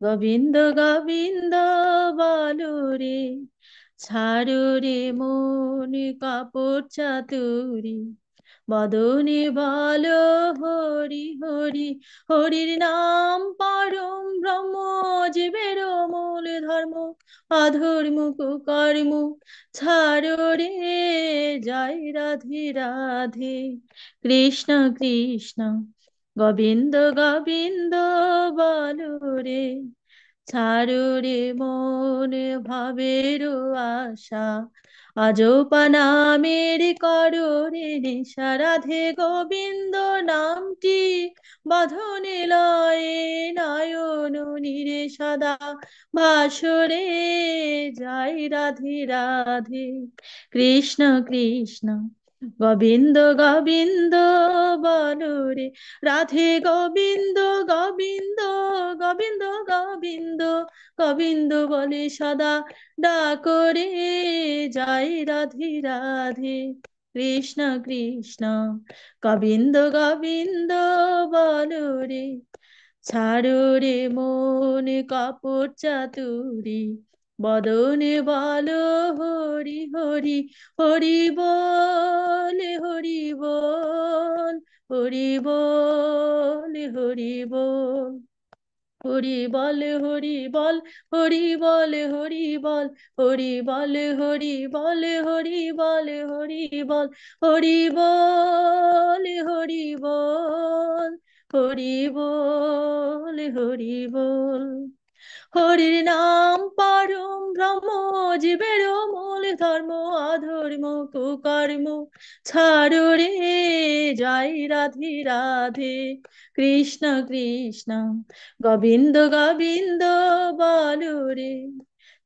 গোবিন্দ গোবিন্দ বলো রে। ছাড়ো রে মন কাপড় চাতুরি, বদনে বলো হরি হরি। হরির নাম পরম ব্রহ্ম, জীবের মূল ধর্ম। অধর্ম কুকর্ম ছাড়ো রে, জয় রাধে রাধে। কৃষ্ণ কৃষ্ণ গোবিন্দ গোবিন্দ বলো রে। ছাড়ো রে মন ভাবের আশা, অজপা নামের করো রে নেশা। রাধে গোবিন্দ নামটি বাঁধনে লয়ে, নয়ন নীরে সদা ভাসরে, জয় রাধে রাধে। কৃষ্ণ কৃষ্ণ গোবিন্দ গোবিন্দ বলো রে। রাধে গোবিন্দ গোবিন্দ গোবিন্দ গোবিন্দ গোবিন্দ বলে সদা ডাকরে, জয় রাধে রাধে। কৃষ্ণ কৃষ্ণ গোবিন্দ গোবিন্দ বলো রে। ছাড়ো রে মন কপট চাতুরি, বদনে বলো হরি হরি। হরি বল হরি বল, হরি বল হরি বল। হরি বল হরি বল, হরি বল হরি বল। হরি বল হরি বল, হরি বল হরি বল। হরি বল হরি বল, হরি বল হরি বল। হরির নাম পরম ব্রহ্ম, জীবের মূল ধর্ম। অধর্ম কুকর্ম ছাড়ো রে, জয় রাধে রাধে। কৃষ্ণ কৃষ্ণ গোবিন্দ গোবিন্দ বলো রে।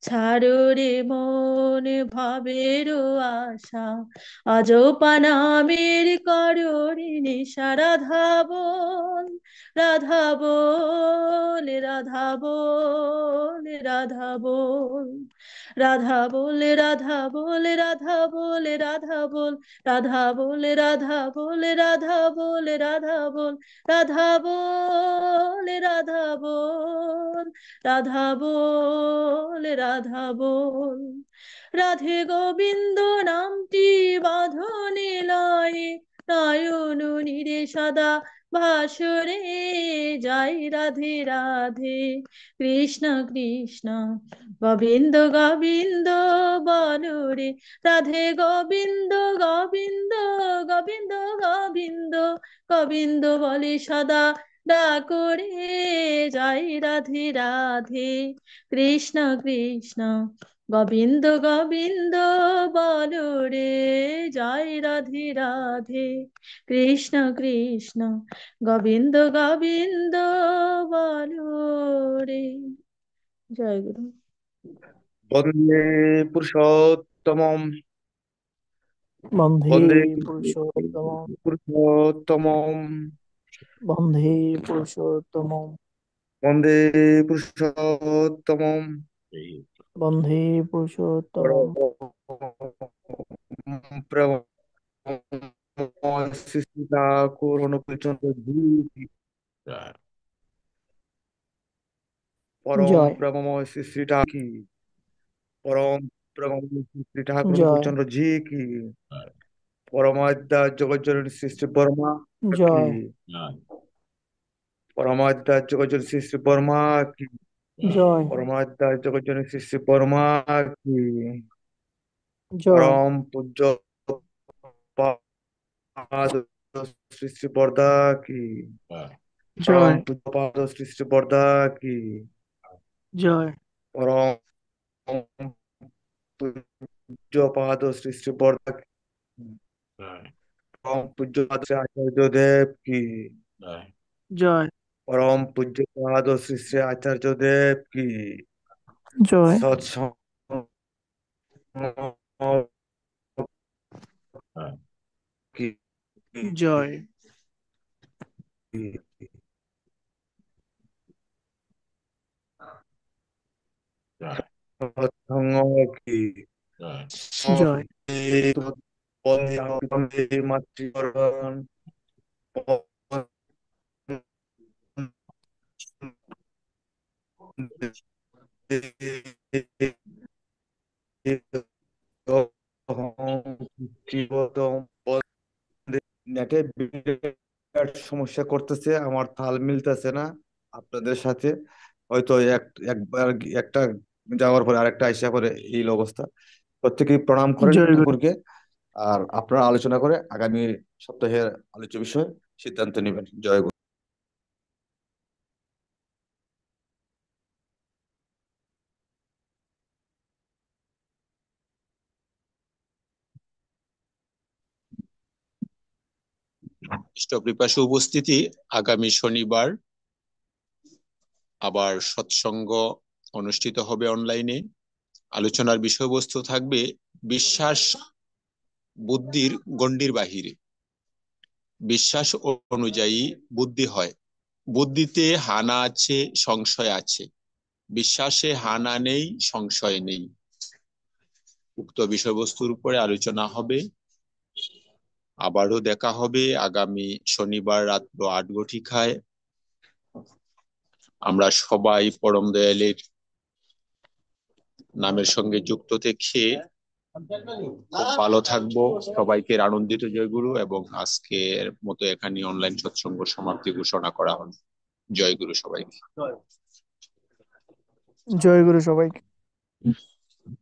ছাড়ো রে মন ভাবের আশা, অজপা নামের করো রে নেশা। রাধা বল রাধা বল, রাধা বল রাধা বল। রাধা বল রাধা বল, রাধা বল রাধা বল। রাধা বল রাধা বল, রাধা বল রাধা বল। রাধা বল রাধা বল, রাধা বল রাধা বল। রাধে গোবিন্দ নামটি বাঁধনে লয়ে, নয়ন নীরে সদা ভাসরে, জয় রাধে রাধে। কৃষ্ণ কৃষ্ণ গোবিন্দ গোবিন্দ বলো রে। রাধে গোবিন্দ গোবিন্দ গোবিন্দ গোবিন্দ গোবিন্দ বলে সদা ডাকরে, জয় রাধে রাধে। কৃষ্ণ কৃষ্ণ গোবিন্দ গোবিন্দ বলো রে, জয় রাধে রাধে। কৃষ্ণ কৃষ্ণ গোবিন্দ গোবিন্দ বলো রে। জয় গুরু। বন্দে পুরুষোত্তমম, বন্ধে বন্দে পুরুষোত্তম, পুরুষোত্তমম, বন্ধে পুরুষোত্তম, বন্দে পুরুষোত্তমম। বন্ধে পুরুষোত্তম। পরম শ্রী শ্রী ঠাকুর অনুকূল চন্দ্র জি কি, পরম জয় প্রেমময় শ্রী শ্রী ঠাকুর কি, পরম প্রেমময় শ্রী শ্রী ঠাকুর অনুকূল জয় চন্দ্র জি কি, পরমাদ্যা জগজ্জননী শ্রী শ্রী বর্মা কি, জয় পরমাদ্যা জগজ্জননী শ্রী শ্রী বর্মা কি, জয় পরমাদ্যা জগজ্জননী শ্রী শ্রী বর্মা কি, জয় পরম পূজ্য পাদ শ্রী শ্রী বরদা কি, পরম জয় পূজ্য পাদ শ্রী শ্রী বরদা কি, জয় পরম পূজ্য পাদ শ্রী শ্রী বরদা কি, পরম পূজ্য পাদ শ্রী আচার্য দেব কি, জয় পরম পূজ্য পাদ শ্রী শ্রী আচার্য দেব কি, জয় সৎসঙ্গ কি, জয় সৎসঙ্গ কি, জয় বন্দে বন্দে মাতৃবরণ, নেটে বিরাট সমস্যা করতেছে, আমার তাল মিলতেছে না আপনাদের সাথে। হয়তো একবার একটা যাওয়ার পরে আরেকটা আইসা পরে এই অবস্থা। প্রত্যেকেই প্রণাম করেন জয়গুরু। ঠাকুরকে। আর আপনারা আলোচনা করে আগামী সপ্তাহের আলোচ্য বিষয় সিদ্ধান্ত নেবেন। জয় গুরু। ইষ্টপ্রিপাসু উপস্থিতি, আগামী শনিবার আবার সৎসঙ্গ অনুষ্ঠিত হবে অনলাইনে। আলোচনার বিষয়বস্তু থাকবে বিশ্বাস বুদ্ধির গণ্ডির বাহিরে। বিশ্বাস অনুযায়ী বুদ্ধি হয়, বুদ্ধিতে হানা আছে, সংশয় আছে, বিশ্বাসে হানা নেই, সংশয় নেই। উক্ত বিষয়বস্তুর উপরে আলোচনা হবে। আবারও দেখা হবে আগামী শনিবার রাত্র ৮ ঘটিকায়। আমরা সবাই পরম দয়ালের নামের সঙ্গে যুক্ত থেকে খুব ভালো থাকবো। সবাইকে আনন্দিত জয়গুরু, এবং আজকের মতো এখানে অনলাইন সৎসঙ্গ সমাপ্তি ঘোষণা করা হল। জয়গুরু সবাইকে। জয়গুরু সবাইকে।